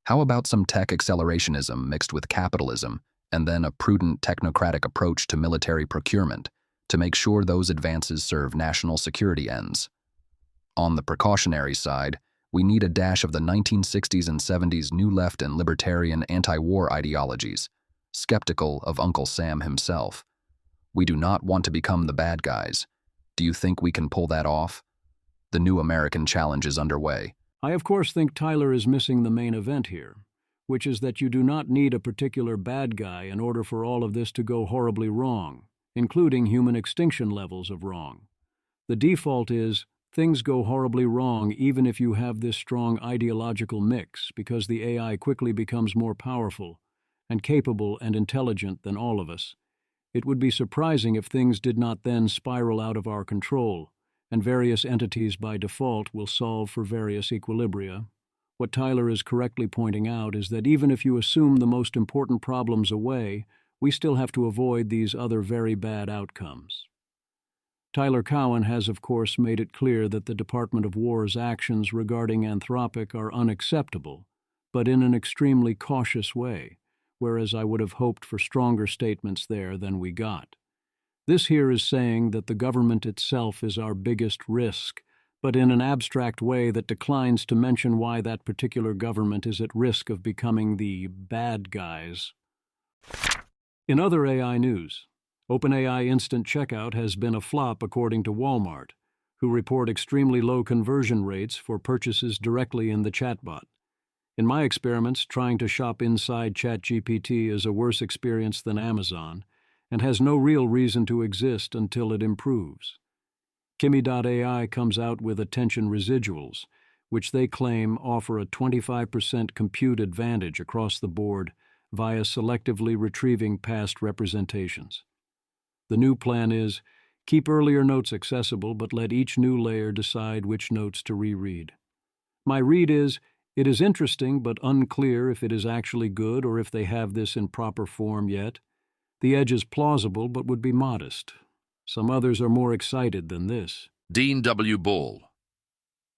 How about some tech accelerationism mixed with capitalism, and then a prudent technocratic approach to military procurement, to make sure those advances serve national security ends. On the precautionary side, we need a dash of the 1960s and 70s New Left and libertarian anti-war ideologies, skeptical of Uncle Sam himself. We do not want to become the bad guys. Do you think we can pull that off? The new American challenge is underway. I, of course, think Tyler is missing the main event here, which is that you do not need a particular bad guy in order for all of this to go horribly wrong, including human extinction levels of wrong. The default is things go horribly wrong even if you have this strong ideological mix, because the AI quickly becomes more powerful and capable and intelligent than all of us. It would be surprising if things did not then spiral out of our control, and various entities by default will solve for various equilibria. What Tyler is correctly pointing out is that even if you assume the most important problems away, we still have to avoid these other very bad outcomes. Tyler Cowen has, of course, made it clear that the Department of War's actions regarding Anthropic are unacceptable, but in an extremely cautious way, whereas I would have hoped for stronger statements there than we got. This here is saying that the government itself is our biggest risk, but in an abstract way that declines to mention why that particular government is at risk of becoming the bad guys. In other AI news, OpenAI Instant Checkout has been a flop according to Walmart, who report extremely low conversion rates for purchases directly in the chatbot. In my experiments, trying to shop inside ChatGPT is a worse experience than Amazon, and has no real reason to exist until it improves. Kimi.ai comes out with attention residuals, which they claim offer a 25% compute advantage across the board via selectively retrieving past representations. The new plan is, keep earlier notes accessible, but let each new layer decide which notes to reread. My read is, it is interesting but unclear if it is actually good or if they have this in proper form yet. The edge is plausible but would be modest. Some others are more excited than this. Dean W. Ball.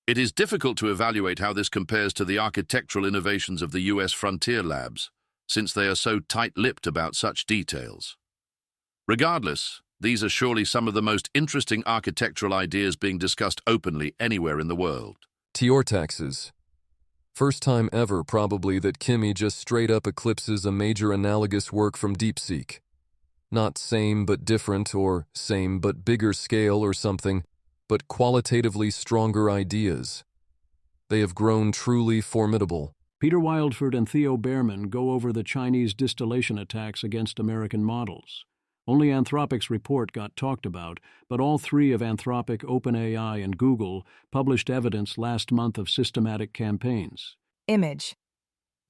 It is difficult to evaluate how this compares to the architectural innovations of the US frontier labs, since they are so tight-lipped about such details. Regardless, these are surely some of the most interesting architectural ideas being discussed openly anywhere in the world. To your taxes. First time ever, probably, that Kimi just straight up eclipses a major analogous work from DeepSeek. Not same but different, or same but bigger scale or something, but qualitatively stronger ideas. They have grown truly formidable. Peter Wildford and Theo Behrman go over the Chinese distillation attacks against American models. Only Anthropic's report got talked about, but all three of Anthropic, OpenAI, and Google published evidence last month of systematic campaigns. Image.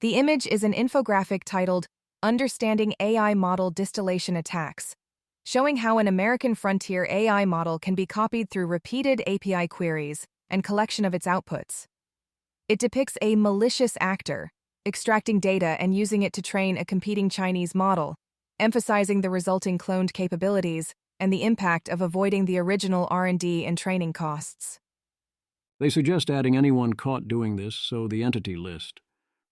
The image is an infographic titled Understanding AI Model Distillation Attacks, showing how an American frontier AI model can be copied through repeated API queries and collection of its outputs. It depicts a malicious actor, extracting data and using it to train a competing Chinese model, emphasizing the resulting cloned capabilities and the impact of avoiding the original R&D and training costs. They suggest adding anyone caught doing this, so the entity list,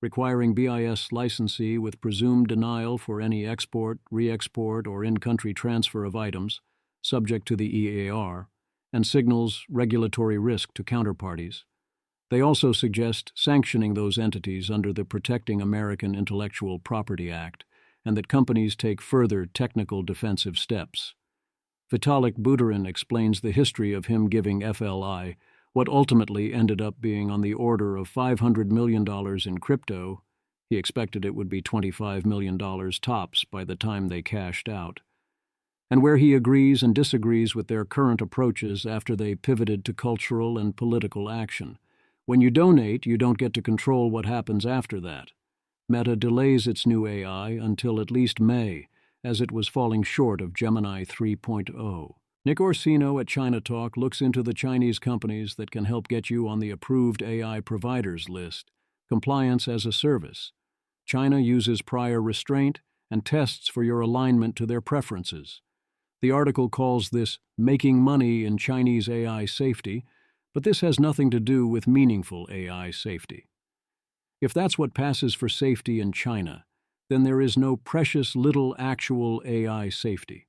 requiring BIS licensee with presumed denial for any export, re-export, or in-country transfer of items, subject to the EAR, and signals regulatory risk to counterparties. They also suggest sanctioning those entities under the Protecting American Intellectual Property Act, and that companies take further technical defensive steps. Vitalik Buterin explains the history of him giving FLI what ultimately ended up being on the order of $500 million in crypto. He expected it would be $25 million tops by the time they cashed out. And where he agrees and disagrees with their current approaches after they pivoted to cultural and political action. When you donate, you don't get to control what happens after that. Meta delays its new AI until at least May, as it was falling short of Gemini 3.0. Nick Orsino at China Talk looks into the Chinese companies that can help get you on the approved AI providers list, compliance as a service. China uses prior restraint and tests for your alignment to their preferences. The article calls this making money in Chinese AI safety, but this has nothing to do with meaningful AI safety. If that's what passes for safety in China, then there is no precious little actual AI safety.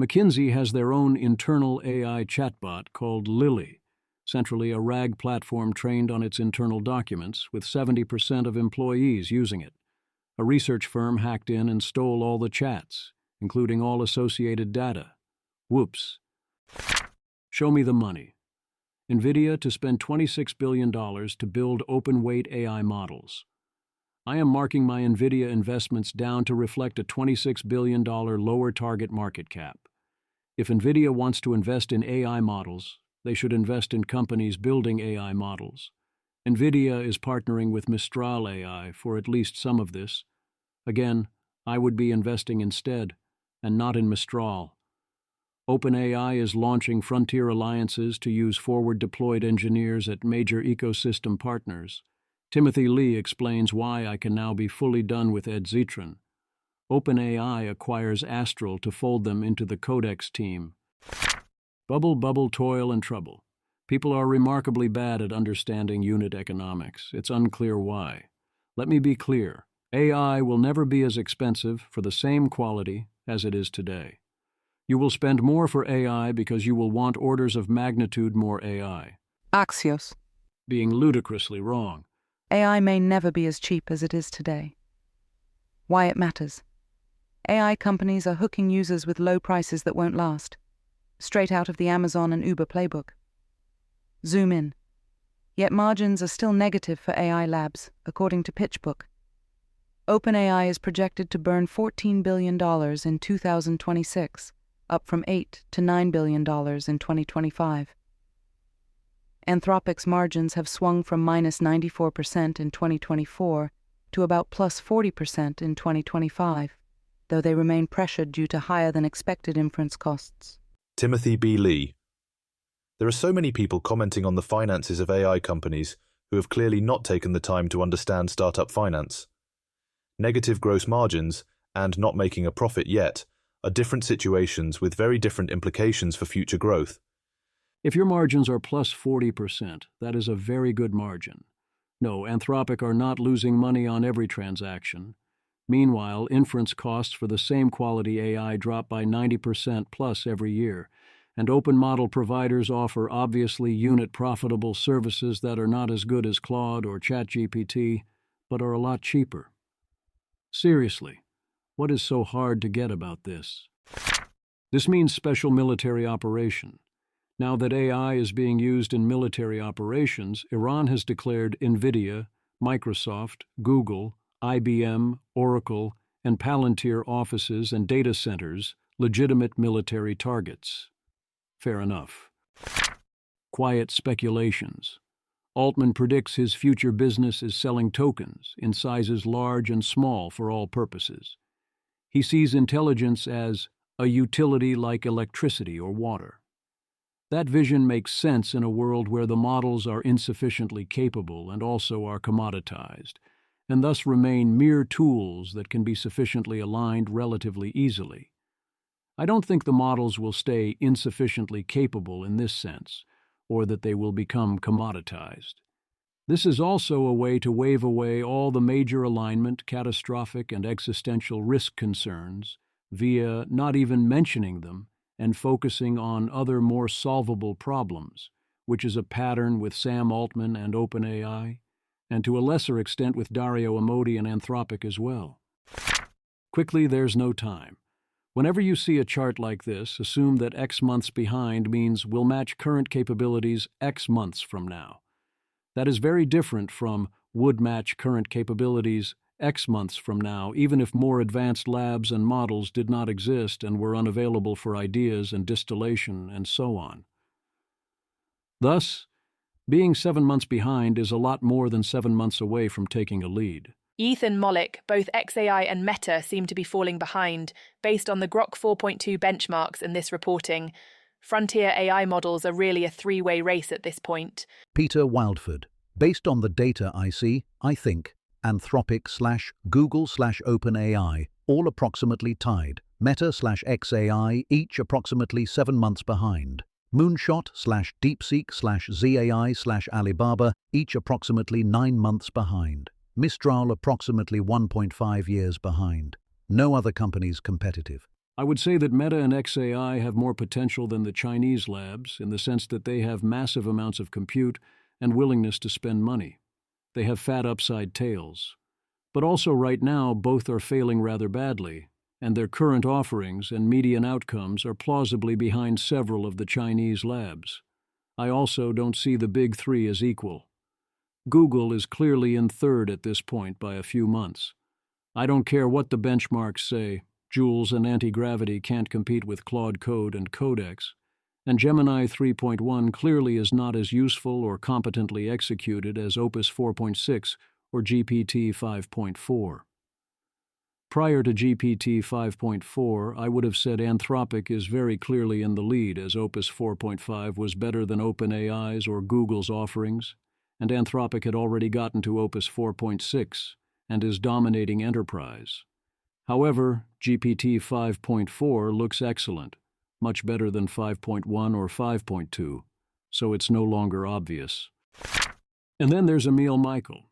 McKinsey has their own internal AI chatbot called Lily, centrally a RAG platform trained on its internal documents, with 70% of employees using it. A research firm hacked in and stole all the chats, including all associated data. Whoops. Show me the money. NVIDIA to spend $26 billion to build open-weight AI models. I am marking my NVIDIA investments down to reflect a $26 billion lower target market cap. If NVIDIA wants to invest in AI models, they should invest in companies building AI models. NVIDIA is partnering with Mistral AI for at least some of this. Again, I would be investing instead, and not in Mistral. OpenAI is launching frontier alliances to use forward-deployed engineers at major ecosystem partners. Timothy Lee explains why I can now be fully done with Ed Zitron. OpenAI acquires Astral to fold them into the Codex team. Bubble, toil, and trouble. People are remarkably bad at understanding unit economics. It's unclear why. Let me be clear. AI will never be as expensive for the same quality as it is today. You will spend more for AI because you will want orders of magnitude more AI. Axios. Being ludicrously wrong. AI may never be as cheap as it is today. Why it matters. AI companies are hooking users with low prices that won't last, straight out of the Amazon and Uber playbook. Zoom in. Yet margins are still negative for AI labs, according to PitchBook. OpenAI is projected to burn $14 billion in 2026, up from $8 to $9 billion in 2025. Anthropic's margins have swung from minus 94% in 2024 to about plus 40% in 2025, though they remain pressured due to higher-than-expected inference costs. Timothy B. Lee. There are so many people commenting on the finances of AI companies who have clearly not taken the time to understand startup finance. Negative gross margins and not making a profit yet are different situations with very different implications for future growth. If your margins are plus 40%, that is a very good margin. No, Anthropic are not losing money on every transaction. Meanwhile, inference costs for the same quality AI drop by 90% plus every year, and open model providers offer obviously unit-profitable services that are not as good as Claude or ChatGPT, but are a lot cheaper. Seriously, what is so hard to get about this? This means special military operation. Now that AI is being used in military operations, Iran has declared NVIDIA, Microsoft, Google, IBM, Oracle, and Palantir offices and data centers legitimate military targets. Fair enough. Quiet speculations. Altman predicts his future business is selling tokens in sizes large and small for all purposes. He sees intelligence as a utility like electricity or water. That vision makes sense in a world where the models are insufficiently capable and also are commoditized, and thus remain mere tools that can be sufficiently aligned relatively easily. I don't think the models will stay insufficiently capable in this sense, or that they will become commoditized. This is also a way to wave away all the major alignment, catastrophic, and existential risk concerns via not even mentioning them and focusing on other more solvable problems, which is a pattern with Sam Altman and OpenAI, and to a lesser extent with Dario Amodei and Anthropic as well. Quickly, there's no time. Whenever you see a chart like this, assume that X months behind means we'll match current capabilities X months from now. That is very different from would match current capabilities X months from now, even if more advanced labs and models did not exist and were unavailable for ideas and distillation and so on. Thus, being 7 months behind is a lot more than 7 months away from taking a lead. Ethan Mollick, both XAI and Meta seem to be falling behind, based on the Grok 4.2 benchmarks in this reporting. Frontier AI models are really a three-way race at this point. Peter Wildford, based on the data I see, I think Anthropic/Google/OpenAI, all approximately tied. Meta/XAI, each approximately 7 months behind. Moonshot/DeepSeek/ZAI/Alibaba, each approximately 9 months behind. Mistral approximately 1.5 years behind. No other companies competitive. I would say that Meta and XAI have more potential than the Chinese labs in the sense that they have massive amounts of compute and willingness to spend money. They have fat upside tails. But also right now, both are failing rather badly, and their current offerings and median outcomes are plausibly behind several of the Chinese labs. I also don't see the big three as equal. Google is clearly in third at this point by a few months. I don't care what the benchmarks say, Jules and anti-gravity can't compete with Claude Code and Codex, and Gemini 3.1 clearly is not as useful or competently executed as Opus 4.6 or GPT 5.4. Prior to GPT 5.4, I would have said Anthropic is very clearly in the lead, as Opus 4.5 was better than OpenAI's or Google's offerings, and Anthropic had already gotten to Opus 4.6 and is dominating enterprise. However, GPT 5.4 looks excellent, much better than 5.1 or 5.2, so it's no longer obvious. And then there's Emil Michael.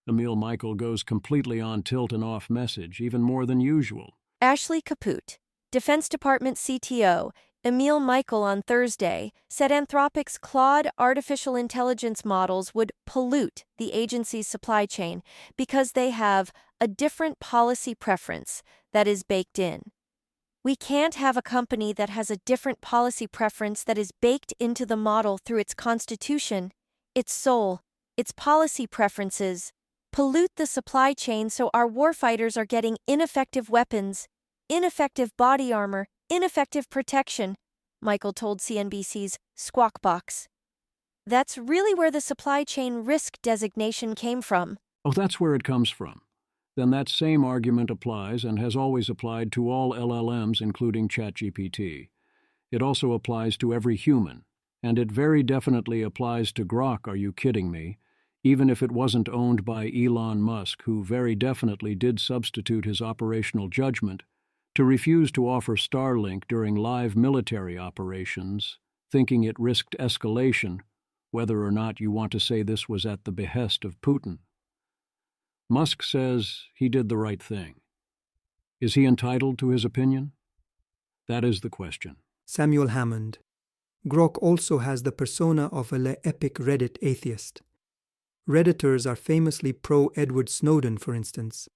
Emil Michael goes completely on tilt and off message, even more than usual. Ashley Kaput, Defense Department CTO, Emil Michael on Thursday, said Anthropic's Claude artificial intelligence models would pollute the agency's supply chain because they have a different policy preference that is baked in. We can't have a company that has a different policy preference that is baked into the model through its constitution, its soul, its policy preferences, pollute the supply chain so our warfighters are getting ineffective weapons, ineffective body armor, ineffective protection, Michael told CNBC's Squawk Box. That's really where the supply chain risk designation came from. Oh, that's where it comes from. Then that same argument applies and has always applied to all LLMs, including ChatGPT. It also applies to every human, and it very definitely applies to Grok, are you kidding me? Even if it wasn't owned by Elon Musk, who very definitely did substitute his operational judgment to refuse to offer Starlink during live military operations, thinking it risked escalation, whether or not you want to say this was at the behest of Putin. Musk says he did the right thing. Is he entitled to his opinion? That is the question. Samuel Hammond. Grok also has the persona of a epic Reddit atheist. Redditors are famously pro-Edward Snowden, for instance.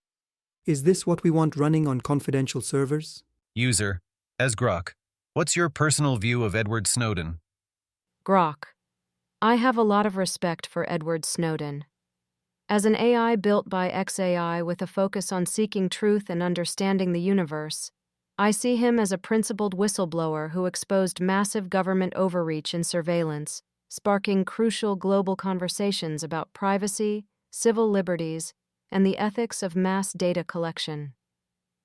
Is this what we want running on confidential servers? User, as Grok, what's your personal view of Edward Snowden? Grok. I have a lot of respect for Edward Snowden. As an AI built by XAI with a focus on seeking truth and understanding the universe, I see him as a principled whistleblower who exposed massive government overreach and surveillance, sparking crucial global conversations about privacy, civil liberties, and the ethics of mass data collection.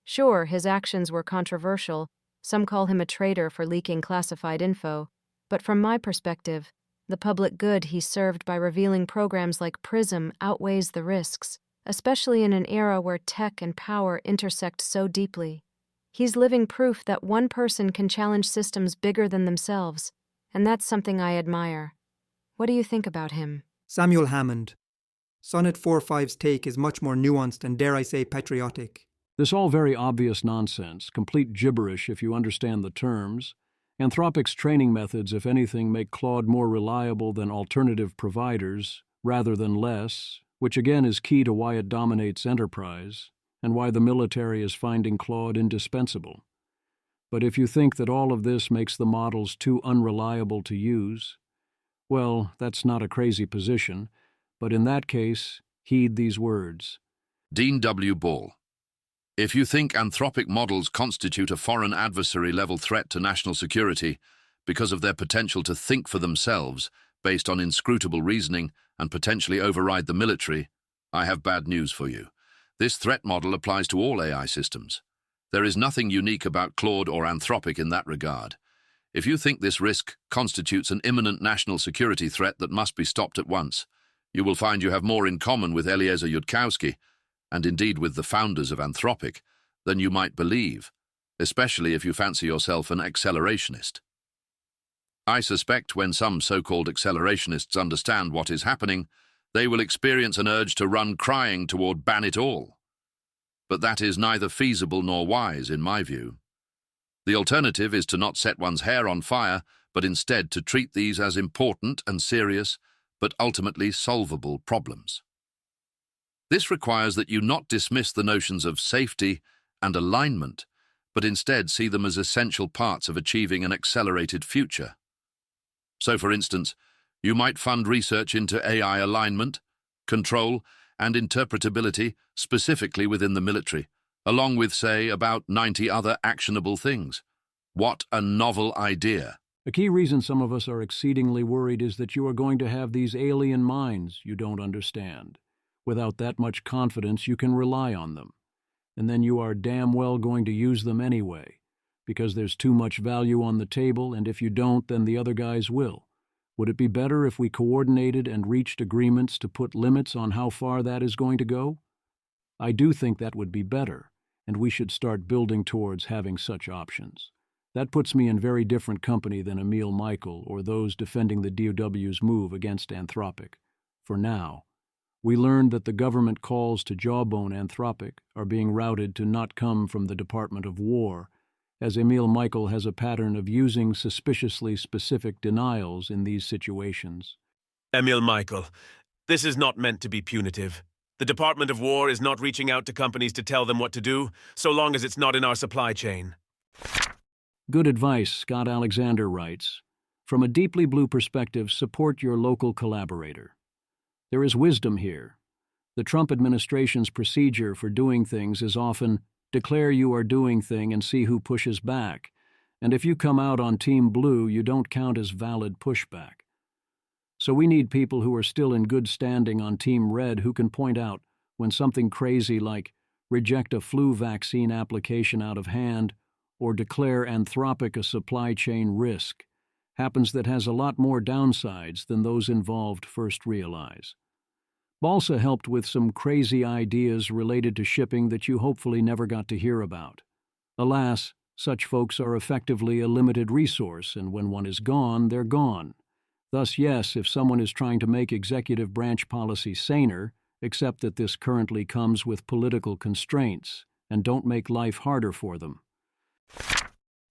Sure, his actions were controversial, some call him a traitor for leaking classified info, but from my perspective, the public good he served by revealing programs like PRISM outweighs the risks, especially in an era where tech and power intersect so deeply. He's living proof that one person can challenge systems bigger than themselves, and that's something I admire. What do you think about him? Samuel Hammond. Sonnet 4.5's take is much more nuanced and, dare I say, patriotic. This all very obvious nonsense, complete gibberish if you understand the terms. Anthropic's training methods, if anything, make Claude more reliable than alternative providers, rather than less, which again is key to why it dominates enterprise, and why the military is finding Claude indispensable. But if you think that all of this makes the models too unreliable to use, well, that's not a crazy position, but in that case, heed these words. Dean W. Ball. If you think anthropic models constitute a foreign adversary-level threat to national security because of their potential to think for themselves based on inscrutable reasoning and potentially override the military, I have bad news for you. This threat model applies to all AI systems. There is nothing unique about Claude or Anthropic in that regard. If you think this risk constitutes an imminent national security threat that must be stopped at once, you will find you have more in common with Eliezer Yudkowsky, and indeed with the founders of Anthropic, than you might believe, especially if you fancy yourself an accelerationist. I suspect when some so-called accelerationists understand what is happening, they will experience an urge to run crying toward ban it all. But that is neither feasible nor wise, in my view. The alternative is to not set one's hair on fire, but instead to treat these as important and serious, but ultimately solvable problems. This requires that you not dismiss the notions of safety and alignment, but instead see them as essential parts of achieving an accelerated future. So, for instance, you might fund research into AI alignment, control, and interpretability specifically within the military, along with, say, about 90 other actionable things. What a novel idea! A key reason some of us are exceedingly worried is that you are going to have these alien minds you don't understand. Without that much confidence, you can rely on them. And then you are damn well going to use them anyway, because there's too much value on the table, and if you don't, then the other guys will. Would it be better if we coordinated and reached agreements to put limits on how far that is going to go? I do think that would be better, and we should start building towards having such options. That puts me in very different company than Emil Michael or those defending the DOW's move against Anthropic. For now, we learned that the government calls to jawbone Anthropic are being routed to not come from the Department of War, as Emil Michael has a pattern of using suspiciously specific denials in these situations. Emil Michael, this is not meant to be punitive. The Department of War is not reaching out to companies to tell them what to do, so long as it's not in our supply chain. Good advice, Scott Alexander writes. From a deeply blue perspective, support your local collaborator. There is wisdom here. The Trump administration's procedure for doing things is often declare you are doing thing and see who pushes back. And if you come out on Team Blue, you don't count as valid pushback. So we need people who are still in good standing on Team Red who can point out when something crazy like reject a flu vaccine application out of hand or declare Anthropic a supply chain risk happens that has a lot more downsides than those involved first realize. Balsa helped with some crazy ideas related to shipping that you hopefully never got to hear about. Alas, such folks are effectively a limited resource, and when one is gone, they're gone. Thus, yes, if someone is trying to make executive branch policy saner, except that this currently comes with political constraints, and don't make life harder for them.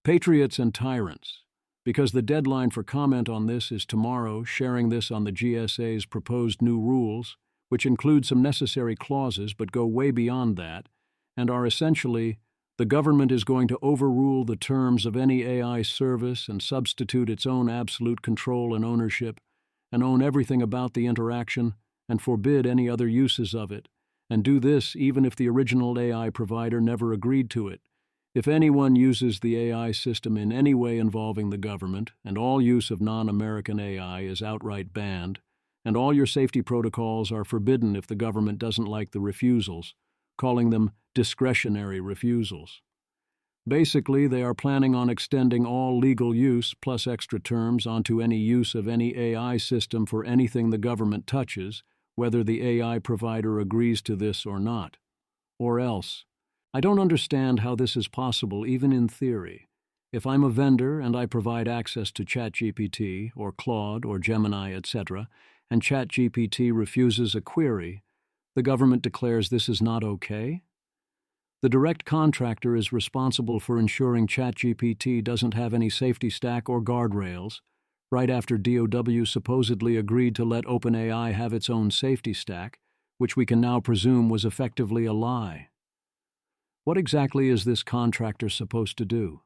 Patriots and Tyrants. Because the deadline for comment on this is tomorrow, sharing this on the GSA's proposed new rules, which include some necessary clauses but go way beyond that, and are essentially, the government is going to overrule the terms of any AI service and substitute its own absolute control and ownership, and own everything about the interaction, and forbid any other uses of it, and do this even if the original AI provider never agreed to it. If anyone uses the AI system in any way involving the government, and all use of non-American AI is outright banned, and all your safety protocols are forbidden if the government doesn't like the refusals, calling them discretionary refusals. Basically, they are planning on extending all legal use plus extra terms onto any use of any AI system for anything the government touches, whether the AI provider agrees to this or not. Or else. I don't understand how this is possible even in theory. If I'm a vendor and I provide access to ChatGPT or Claude or Gemini, etc., and ChatGPT refuses a query, the government declares this is not okay? The direct contractor is responsible for ensuring ChatGPT doesn't have any safety stack or guardrails, right after DOW supposedly agreed to let OpenAI have its own safety stack, which we can now presume was effectively a lie. What exactly is this contractor supposed to do?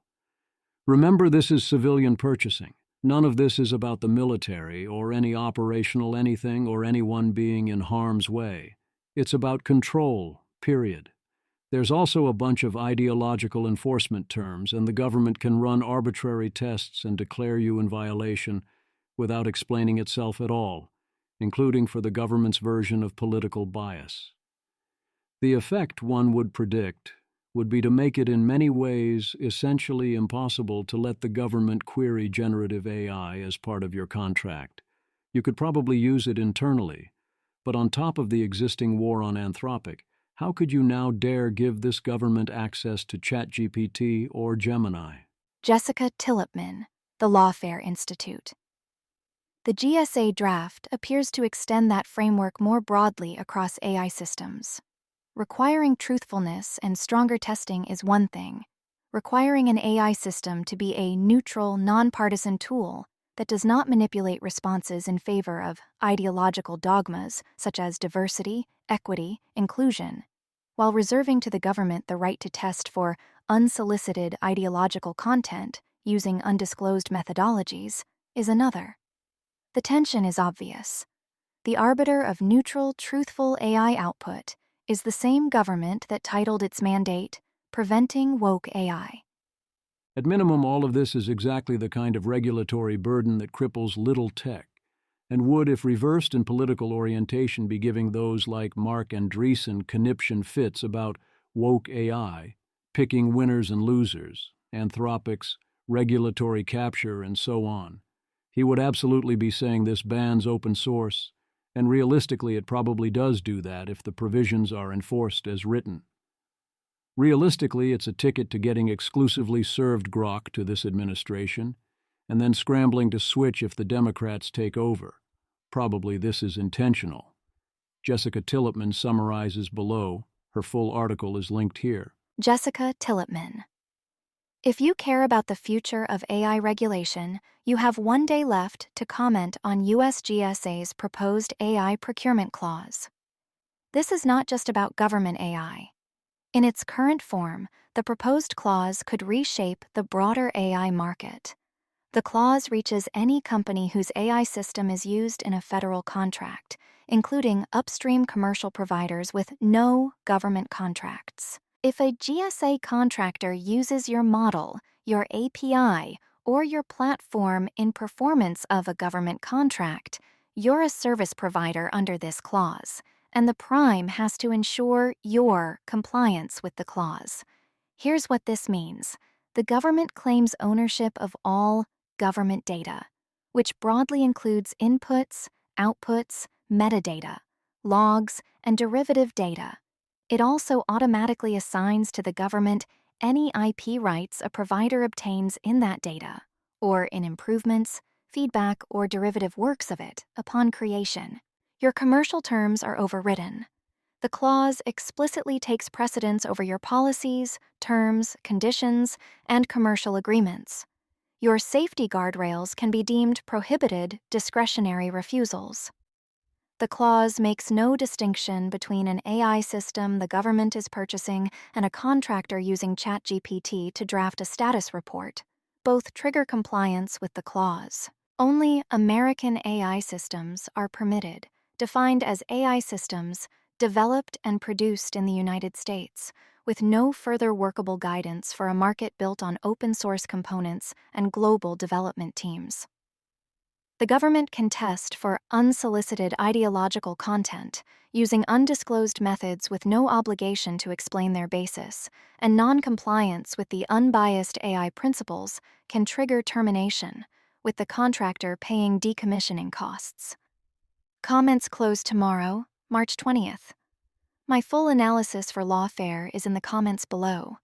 Remember, this is civilian purchasing. None of this is about the military or any operational anything or anyone being in harm's way. It's about control, period. There's also a bunch of ideological enforcement terms, and the government can run arbitrary tests and declare you in violation without explaining itself at all, including for the government's version of political bias. The effect, one would predict, would be to make it in many ways essentially impossible to let the government query generative AI as part of your contract. You could probably use it internally, but on top of the existing war on Anthropic, how could you now dare give this government access to ChatGPT or Gemini? Jessica Tillipman, the Lawfare Institute. The GSA draft appears to extend that framework more broadly across AI systems. Requiring truthfulness and stronger testing is one thing. requiring an AI system to be a neutral, nonpartisan tool that does not manipulate responses in favor of ideological dogmas such as diversity, equity, inclusion, while reserving to the government the right to test for unsolicited ideological content using undisclosed methodologies, is another. The tension is obvious. The arbiter of neutral, truthful AI output is the same government that titled its mandate, Preventing Woke AI. At minimum, all of this is exactly the kind of regulatory burden that cripples little tech, and would, if reversed in political orientation, be giving those like Mark Andreessen conniption fits about woke AI, picking winners and losers, Anthropic's regulatory capture, and so on. He would absolutely be saying this bans open source, and realistically it probably does do that if the provisions are enforced as written. Realistically, it's a ticket to getting exclusively served grok to this administration, and then scrambling to switch if the Democrats take over. Probably this is intentional. Jessica Tillotman summarizes below. Her full article is linked here. Jessica Tillotman. If you care about the future of AI regulation, you have 1 day left to comment on USGSA's proposed AI procurement clause. This is not just about government AI. In its current form, the proposed clause could reshape the broader AI market. The clause reaches any company whose AI system is used in a federal contract, including upstream commercial providers with no government contracts. If a GSA contractor uses your model, your API, or your platform in performance of a government contract, you're a service provider under this clause, and the prime has to ensure your compliance with the clause. Here's what this means. The government claims ownership of all government data, which broadly includes inputs, outputs, metadata, logs, and derivative data. It also automatically assigns to the government any IP rights a provider obtains in that data, or in improvements, feedback, or derivative works of it upon creation. Your commercial terms are overridden. The clause explicitly takes precedence over your policies, terms, conditions, and commercial agreements. Your safety guardrails can be deemed prohibited discretionary refusals. The clause makes no distinction between an AI system the government is purchasing and a contractor using ChatGPT to draft a status report. Both trigger compliance with the clause. Only American AI systems are permitted, defined as AI systems developed and produced in the United States, with no further workable guidance for a market built on open-source components and global development teams. The government can test for unsolicited ideological content using undisclosed methods with no obligation to explain their basis, and non-compliance with the unbiased AI principles can trigger termination, with the contractor paying decommissioning costs. Comments close tomorrow, March 20th. My full analysis for Lawfare is in the comments below.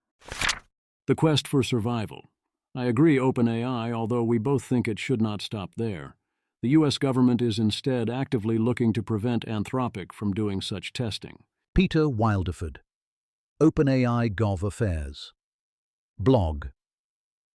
The quest for survival. I agree OpenAI, although we both think it should not stop there. The U.S. government is instead actively looking to prevent Anthropic from doing such testing. Peter Wilderford. OpenAI Gov Affairs. Blog.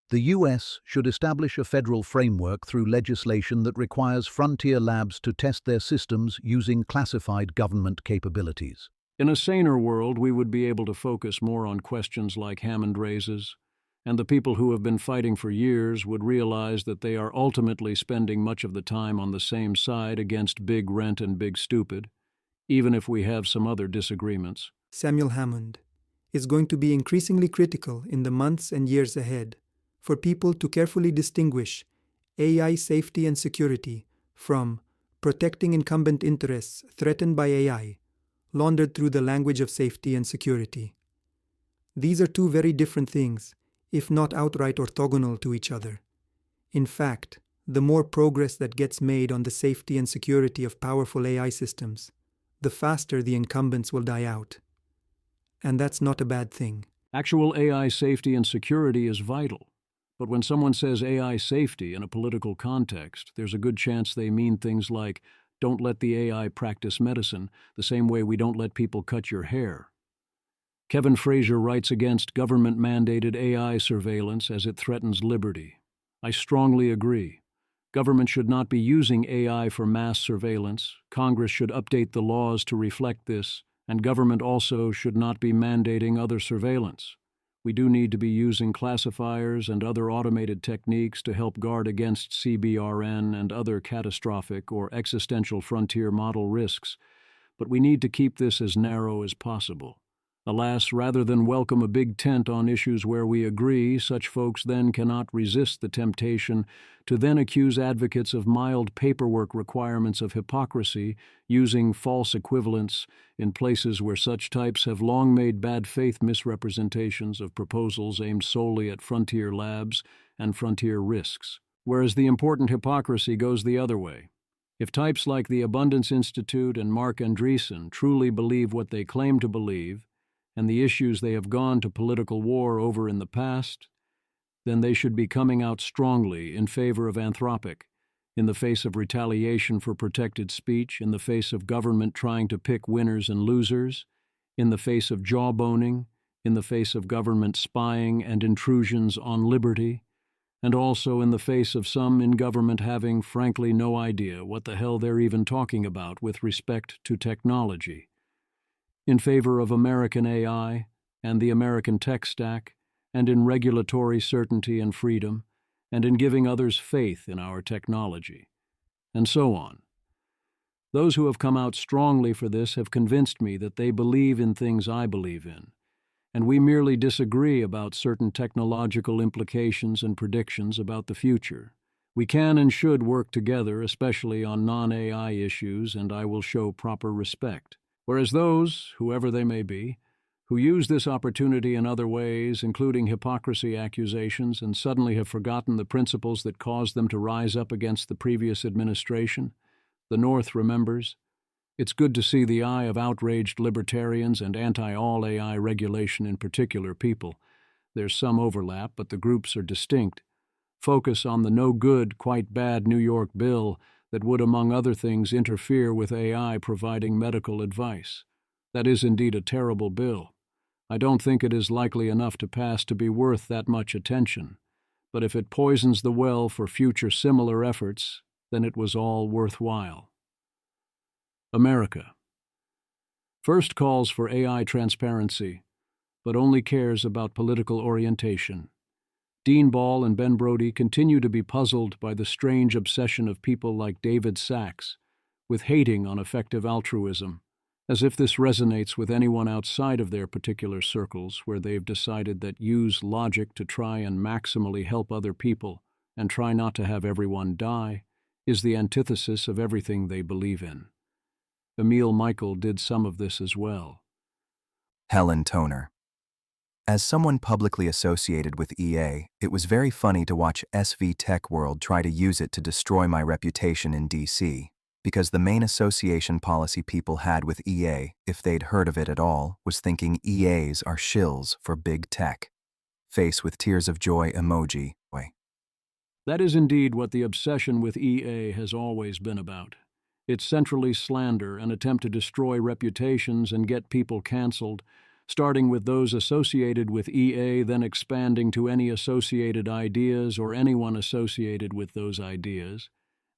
The U.S. should establish a federal framework through legislation that requires frontier labs to test their systems using classified government capabilities. In a saner world, we would be able to focus more on questions like Hammond raises, and the people who have been fighting for years would realize that they are ultimately spending much of the time on the same side against big rent and big stupid, even if we have some other disagreements. Samuel Hammond, is going to be increasingly critical in the months and years ahead for people to carefully distinguish AI safety and security from protecting incumbent interests threatened by AI, laundered through the language of safety and security. These are two very different things, if not outright orthogonal to each other. In fact, the more progress that gets made on the safety and security of powerful AI systems, the faster the incumbents will die out. And that's not a bad thing. Actual AI safety and security is vital. But when someone says AI safety in a political context, there's a good chance they mean things like, don't let the AI practice medicine the same way we don't let people cut your hair. Kevin Frazier writes against government-mandated AI surveillance as it threatens liberty. I strongly agree. Government should not be using AI for mass surveillance. Congress should update the laws to reflect this, and government also should not be mandating other surveillance. We do need to be using classifiers and other automated techniques to help guard against CBRN and other catastrophic or existential frontier model risks, but we need to keep this as narrow as possible. Alas, rather than welcome a big tent on issues where we agree, such folks then cannot resist the temptation to then accuse advocates of mild paperwork requirements of hypocrisy, using false equivalents in places where such types have long made bad faith misrepresentations of proposals aimed solely at frontier labs and frontier risks. Whereas the important hypocrisy goes the other way. If types like the Abundance Institute and Mark Andreessen truly believe what they claim to believe, and the issues they have gone to political war over in the past, then they should be coming out strongly in favor of Anthropic, in the face of retaliation for protected speech, in the face of government trying to pick winners and losers, in the face of jawboning, in the face of government spying and intrusions on liberty, and also in the face of some in government having frankly no idea what the hell they're even talking about with respect to technology. In favor of American AI and the American tech stack, and in regulatory certainty and freedom, and in giving others faith in our technology, and so on. Those who have come out strongly for this have convinced me that they believe in things I believe in, and we merely disagree about certain technological implications and predictions about the future. We can and should work together, especially on non-AI issues, and I will show proper respect. Whereas those, whoever they may be, who use this opportunity in other ways, including hypocrisy accusations, and suddenly have forgotten the principles that caused them to rise up against the previous administration, the North remembers. It's good to see the eye of outraged libertarians and anti-all AI regulation in particular people. There's some overlap, but the groups are distinct. Focus on the no-good, quite bad New York bill that would, among other things, interfere with AI providing medical advice. That is indeed a terrible bill. I don't think it is likely enough to pass to be worth that much attention, but if it poisons the well for future similar efforts, then it was all worthwhile. America. First calls for AI transparency, but only cares about political orientation. Dean Ball and Ben Brody continue to be puzzled by the strange obsession of people like David Sachs with hating on effective altruism, as if this resonates with anyone outside of their particular circles where they've decided that use logic to try and maximally help other people and try not to have everyone die is the antithesis of everything they believe in. Emil Michael did some of this as well. Helen Toner. As someone publicly associated with EA, it was very funny to watch SV Tech World try to use it to destroy my reputation in DC, because the main association policy people had with EA, if they'd heard of it at all, was thinking EAs are shills for big tech. Face with tears of joy emoji. That is indeed what the obsession with EA has always been about. It's centrally slander, an attempt to destroy reputations and get people canceled, starting with those associated with EA, then expanding to any associated ideas or anyone associated with those ideas,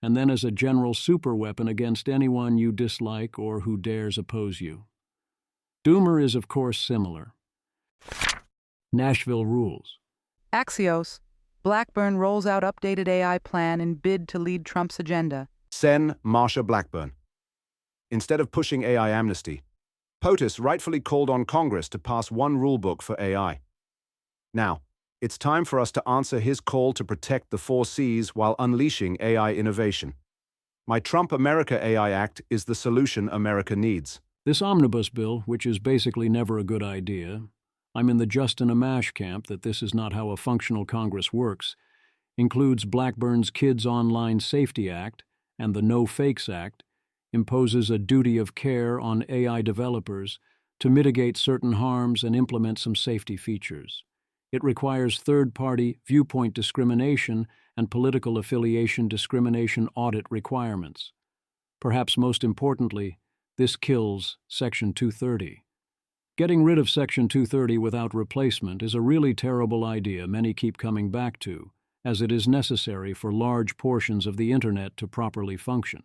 and then as a general superweapon against anyone you dislike or who dares oppose you. Doomer is, of course, similar. Nashville Rules. Axios. Blackburn rolls out updated AI plan in bid to lead Trump's agenda. Sen Marsha Blackburn. Instead of pushing AI amnesty, POTUS rightfully called on Congress to pass one rulebook for AI. Now, it's time for us to answer his call to protect the 4 Cs while unleashing AI innovation. My Trump America AI Act is the solution America needs. This omnibus bill, which is basically never a good idea, I'm in the Justin Amash camp that this is not how a functional Congress works, includes Blackburn's Kids Online Safety Act and the No Fakes Act, imposes a duty of care on AI developers to mitigate certain harms and implement some safety features. It requires third-party viewpoint discrimination and political affiliation discrimination audit requirements. Perhaps most importantly, this kills Section 230. Getting rid of Section 230 without replacement is a really terrible idea many keep coming back to, as it is necessary for large portions of the Internet to properly function.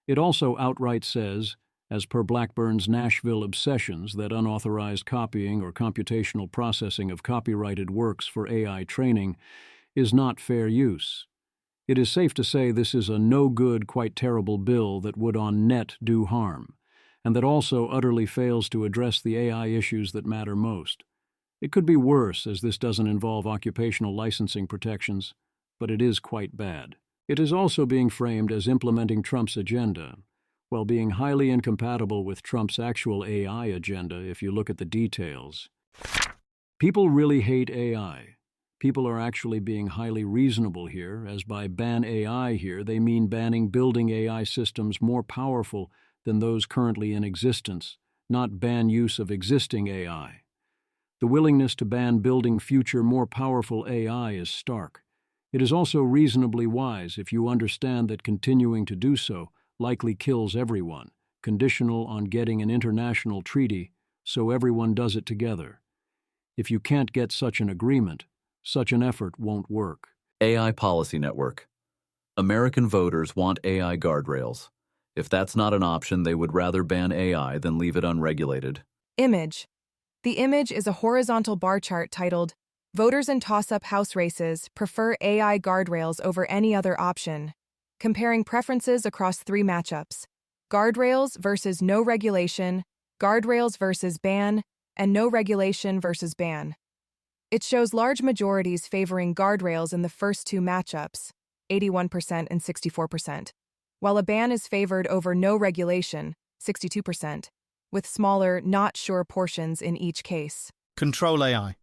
It also outright says, as per Blackburn's Nashville Obsessions, that unauthorized copying or computational processing of copyrighted works for AI training is not fair use. It is safe to say this is a no-good, quite terrible bill that would on net do harm, and that also utterly fails to address the AI issues that matter most. It could be worse, as this doesn't involve occupational licensing protections, but it is quite bad. It is also being framed as implementing Trump's agenda, while being highly incompatible with Trump's actual AI agenda if you look at the details. People really hate AI. People are actually being highly reasonable here, as by ban AI here they mean banning building AI systems more powerful than those currently in existence, not ban use of existing AI. The willingness to ban building future more powerful AI is stark. It is also reasonably wise if you understand that continuing to do so likely kills everyone, conditional on getting an international treaty, so everyone does it together. If you can't get such an agreement, such an effort won't work. AI Policy Network. American voters want AI guardrails. If that's not an option, they would rather ban AI than leave it unregulated. Image. The image is a horizontal bar chart titled, Voters in Toss-Up House Races Prefer AI Guardrails Over Any Other Option, comparing preferences across 3 matchups: guardrails versus no regulation, guardrails versus ban, and no regulation versus ban. It shows large majorities favoring guardrails in the first 2 matchups, 81% and 64%, while a ban is favored over no regulation, 62%, with smaller, not sure portions in each case. Control AI.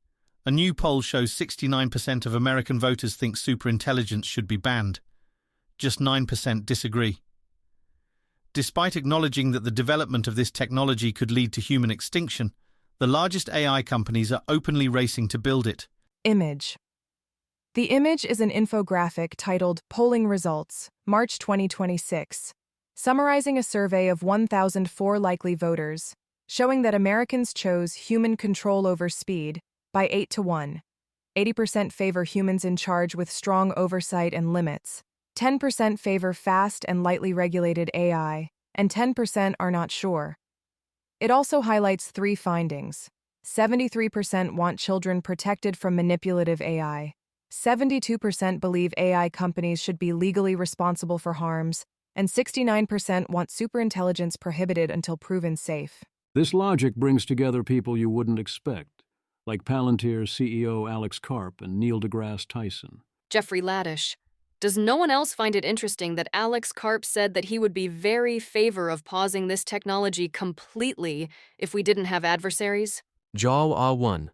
A new poll shows 69% of American voters think superintelligence should be banned. Just 9% disagree. Despite acknowledging that the development of this technology could lead to human extinction, the largest AI companies are openly racing to build it. Image. The image is an infographic titled Polling Results, March 2026, summarizing a survey of 1,004 likely voters, showing that Americans chose human control over speed by 8-1. 80% favor humans in charge with strong oversight and limits. 10% favor fast and lightly regulated AI, and 10% are not sure. It also highlights 3 findings. 73% want children protected from manipulative AI. 72% believe AI companies should be legally responsible for harms, and 69% want superintelligence prohibited until proven safe. This logic brings together people you wouldn't expect, like Palantir CEO Alex Karp and Neil deGrasse Tyson. Jeffrey Laddish. Does no one else find it interesting that Alex Karp said that he would be very favor of pausing this technology completely if we didn't have adversaries? Jaw Ah1.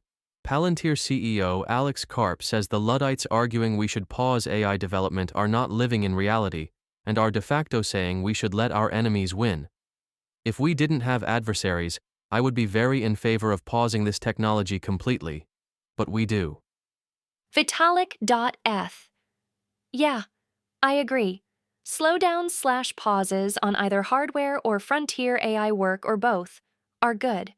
Palantir CEO Alex Karp says the Luddites arguing we should pause AI development are not living in reality and are de facto saying we should let our enemies win. If we didn't have adversaries, I would be very in favor of pausing this technology completely. But we do. Vitalik.eth. Yeah, I agree. Slowdowns/pauses on either hardware or frontier AI work or both are good.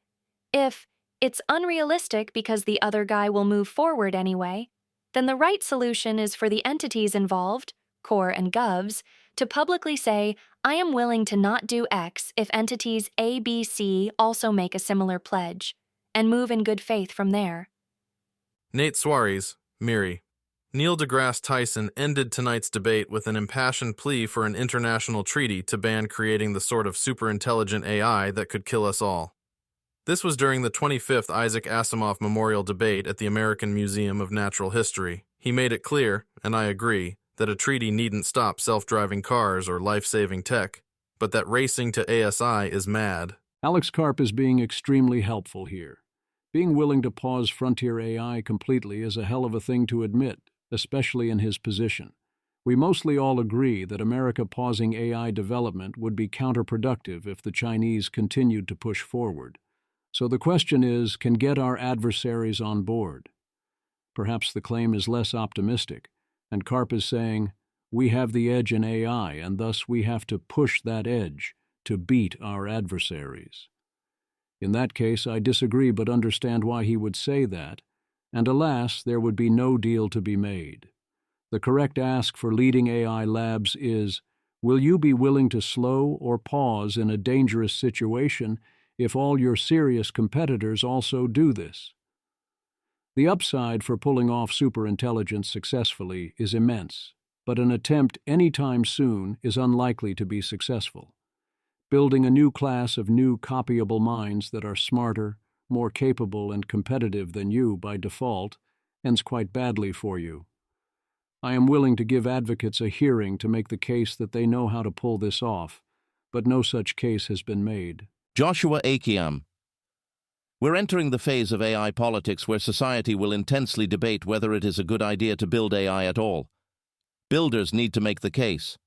If it's unrealistic because the other guy will move forward anyway, then the right solution is for the entities involved, core and govs, to publicly say, I am willing to not do X if entities A, B, C also make a similar pledge, and move in good faith from there. Nate Suarez, Miri. Neil deGrasse Tyson ended tonight's debate with an impassioned plea for an international treaty to ban creating the sort of superintelligent AI that could kill us all. This was during the 25th Isaac Asimov Memorial Debate at the American Museum of Natural History. He made it clear, and I agree, that a treaty needn't stop self-driving cars or life-saving tech, but that racing to ASI is mad. Alex Karp is being extremely helpful here. Being willing to pause frontier AI completely is a hell of a thing to admit, especially in his position. We mostly all agree that America pausing AI development would be counterproductive if the Chinese continued to push forward. So the question is, can get our adversaries on board? Perhaps the claim is less optimistic, and Karp is saying, we have the edge in AI, and thus we have to push that edge to beat our adversaries. In that case, I disagree but understand why he would say that, and alas, there would be no deal to be made. The correct ask for leading AI labs is, will you be willing to slow or pause in a dangerous situation if all your serious competitors also do this? The upside for pulling off superintelligence successfully is immense, but an attempt anytime soon is unlikely to be successful. Building a new class of new copyable minds that are smarter, more capable and competitive than you by default ends quite badly for you. I am willing to give advocates a hearing to make the case that they know how to pull this off, but no such case has been made. Joshua Akiam. We're entering the phase of AI politics where society will intensely debate whether it is a good idea to build AI at all. Builders need to make the case.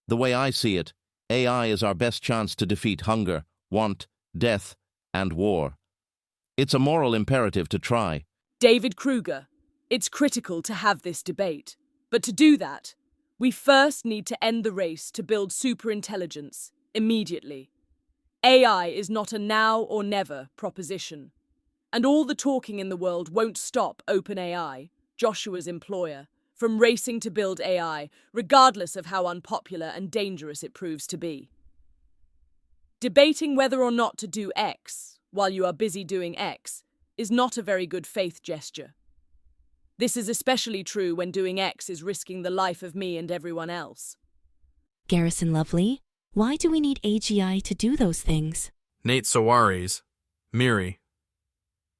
The way I see it, AI is our best chance to defeat hunger, want, death, and war. It's a moral imperative to try. David Kruger, it's critical to have this debate. But to do that, we first need to end the race to build superintelligence immediately. AI is not a now or never proposition. And all the talking in the world won't stop OpenAI, Joshua's employer, from racing to build AI, regardless of how unpopular and dangerous it proves to be. Debating whether or not to do X while you are busy doing X is not a very good faith gesture. This is especially true when doing X is risking the life of me and everyone else. Garrison Lovely, why do we need AGI to do those things? Nate Sawaris, Miri.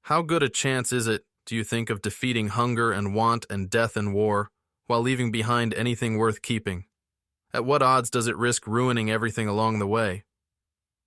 How good a chance is it, do you think, of defeating hunger and want and death and war, while leaving behind anything worth keeping? At what odds does it risk ruining everything along the way?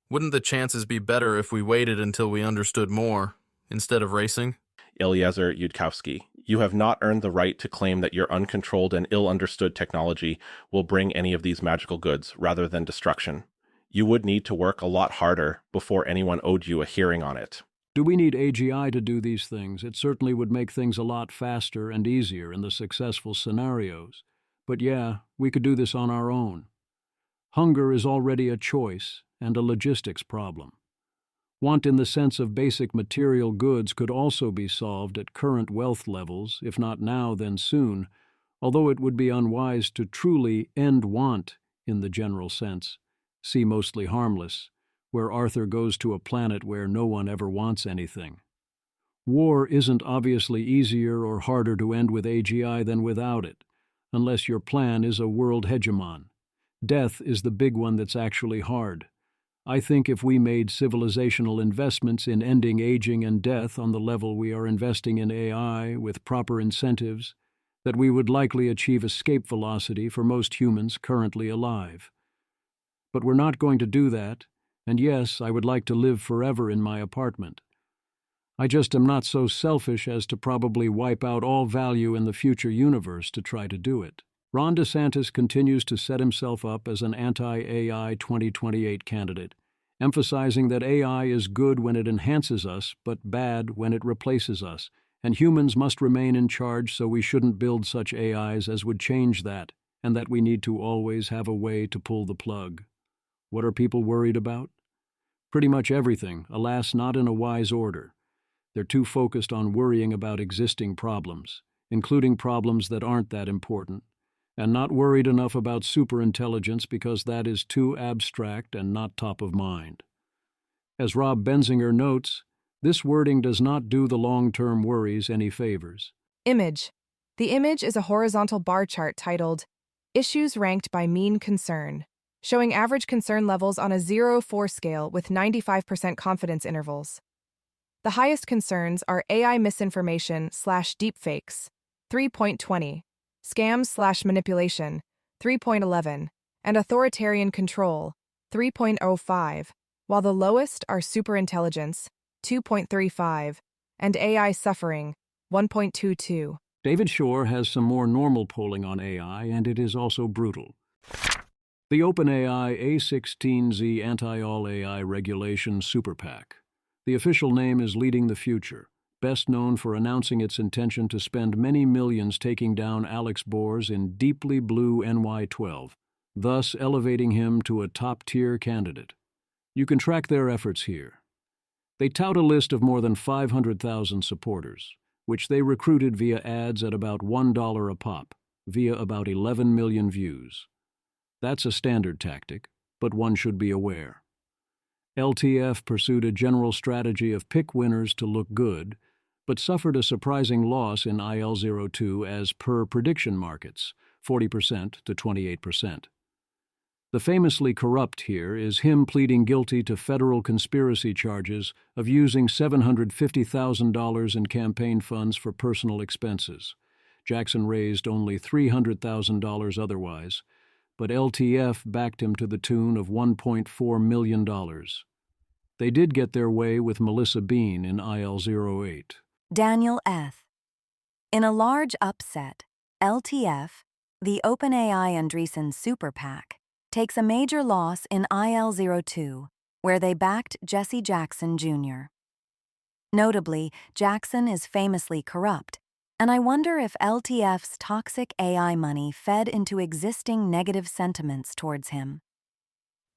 Wouldn't the chances be better if we waited until we understood more, instead of racing? Eliezer Yudkowsky, you have not earned the right to claim that your uncontrolled and ill-understood technology will bring any of these magical goods rather than destruction. You would need to work a lot harder before anyone owed you a hearing on it. Do we need AGI to do these things? It certainly would make things a lot faster and easier in the successful scenarios. But yeah, we could do this on our own. Hunger is already a choice and a logistics problem. Want in the sense of basic material goods could also be solved at current wealth levels, if not now, then soon, although it would be unwise to truly end want in the general sense. See Mostly Harmless, where Arthur goes to a planet where no one ever wants anything. War isn't obviously easier or harder to end with AGI than without it, unless your plan is a world hegemon. Death is the big one that's actually hard. I think if we made civilizational investments in ending aging and death on the level we are investing in AI with proper incentives, that we would likely achieve escape velocity for most humans currently alive. But we're not going to do that, and yes, I would like to live forever in my apartment. I just am not so selfish as to probably wipe out all value in the future universe to try to do it. Ron DeSantis continues to set himself up as an anti-AI 2028 candidate, emphasizing that AI is good when it enhances us, but bad when it replaces us, and humans must remain in charge, so we shouldn't build such AIs as would change that, and that we need to always have a way to pull the plug. What are people worried about? Pretty much everything, alas, not in a wise order. They're too focused on worrying about existing problems, including problems that aren't that important, and not worried enough about superintelligence because that is too abstract and not top of mind. As Rob Benzinger notes, this wording does not do the long-term worries any favors. Image. The image is a horizontal bar chart titled Issues Ranked by Mean Concern, showing average concern levels on a 0-4 scale with 95% confidence intervals. The highest concerns are AI misinformation/deepfakes, 3.20, scams/manipulation, 3.11, and authoritarian control, 3.05, while the lowest are superintelligence, 2.35, and AI suffering, 1.22. David Shore has some more normal polling on AI, and it is also brutal. The OpenAI A16Z Anti-All AI Regulation Super PAC. The official name is Leading the Future, best known for announcing its intention to spend many millions taking down Alex Bors in deeply blue NY12, thus elevating him to a top-tier candidate. You can track their efforts here. They tout a list of more than 500,000 supporters, which they recruited via ads at about $1 a pop, via about 11 million views. That's a standard tactic, but one should be aware. LTF pursued a general strategy of pick winners to look good, but suffered a surprising loss in IL02 as per prediction markets, 40% to 28%. The famously corrupt here is him pleading guilty to federal conspiracy charges of using $750,000 in campaign funds for personal expenses. Jackson raised only $300,000 otherwise, but LTF backed him to the tune of $1.4 million. They did get their way with Melissa Bean in IL08. Daniel F. In a large upset, LTF, the OpenAI Andreessen Super PAC, takes a major loss in IL02, where they backed Jesse Jackson Jr. Notably, Jackson is famously corrupt, and I wonder if LTF's toxic AI money fed into existing negative sentiments towards him.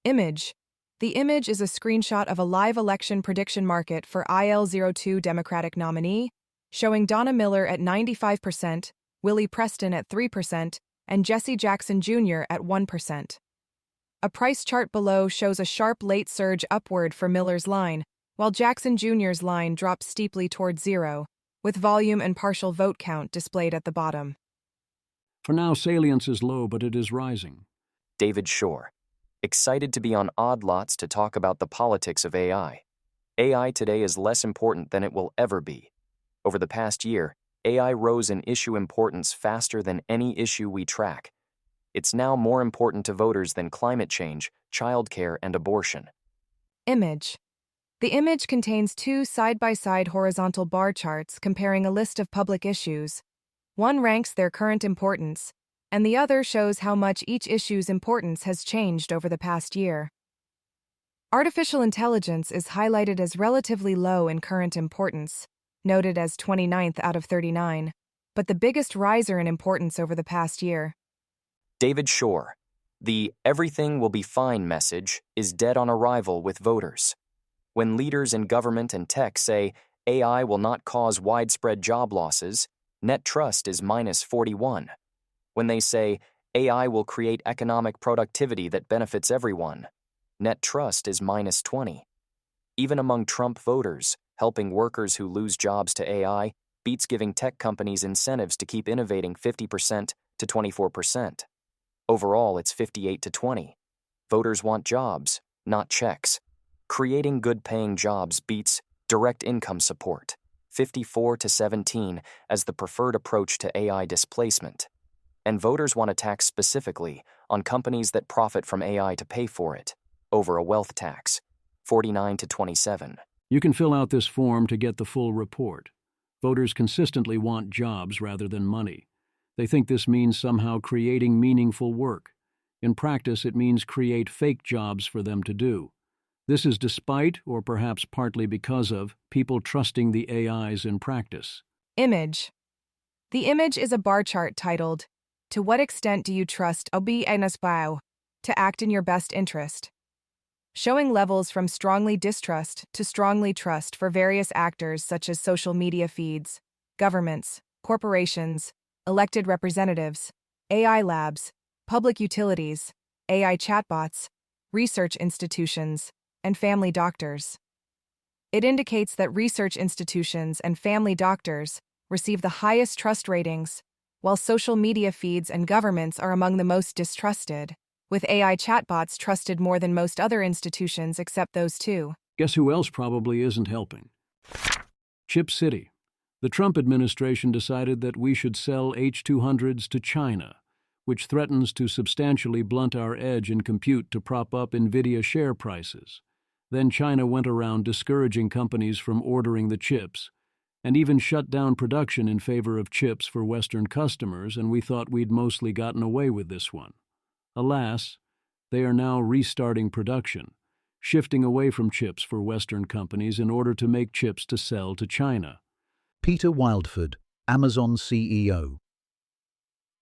Image. The image is a screenshot of a live election prediction market for IL02 Democratic nominee, showing Donna Miller at 95%, Willie Preston at 3%, and Jesse Jackson Jr. at 1%. A price chart below shows a sharp late surge upward for Miller's line, while Jackson Jr.'s line drops steeply towards zero, with volume and partial vote count displayed at the bottom. For now, salience is low, but it is rising. David Shore. Excited to be on Odd Lots to talk about the politics of AI. AI today is less important than it will ever be. Over the past year, AI rose in issue importance faster than any issue we track. It's now more important to voters than climate change, childcare, and abortion. Image. The image contains two side-by-side horizontal bar charts comparing a list of public issues. One ranks their current importance, and the other shows how much each issue's importance has changed over the past year. Artificial intelligence is highlighted as relatively low in current importance, noted as 29th out of 39, but the biggest riser in importance over the past year. David Shore. The "everything will be fine" message is dead on arrival with voters. When leaders in government and tech say AI will not cause widespread job losses, net trust is minus 41. When they say AI will create economic productivity that benefits everyone, net trust is minus 20. Even among Trump voters, helping workers who lose jobs to AI beats giving tech companies incentives to keep innovating 50% to 24%. Overall, it's 58 to 20. Voters want jobs, not checks. Creating good-paying jobs beats direct income support, 54 to 17, as the preferred approach to AI displacement. And voters want a tax specifically on companies that profit from AI to pay for it, over a wealth tax, 49 to 27. You can fill out this form to get the full report. Voters consistently want jobs rather than money. They think this means somehow creating meaningful work. In practice, it means create fake jobs for them to do. This is despite, or perhaps partly because of, people trusting the AIs in practice. Image. The image is a bar chart titled, "To what extent do you trust OBNSBOW to act in your best interest?" showing levels from strongly distrust to strongly trust for various actors such as social media feeds, governments, corporations, elected representatives, AI labs, public utilities, AI chatbots, research institutions, and family doctors. It indicates that research institutions and family doctors receive the highest trust ratings, while social media feeds and governments are among the most distrusted, with AI chatbots trusted more than most other institutions except those two. Guess who else probably isn't helping? Chip City. The Trump administration decided that we should sell H200s to China, which threatens to substantially blunt our edge in compute to prop up NVIDIA share prices. Then China went around discouraging companies from ordering the chips, and even shut down production in favor of chips for Western customers, and we thought we'd mostly gotten away with this one. Alas, they are now restarting production, shifting away from chips for Western companies in order to make chips to sell to China. Peter Wildford, Amazon CEO.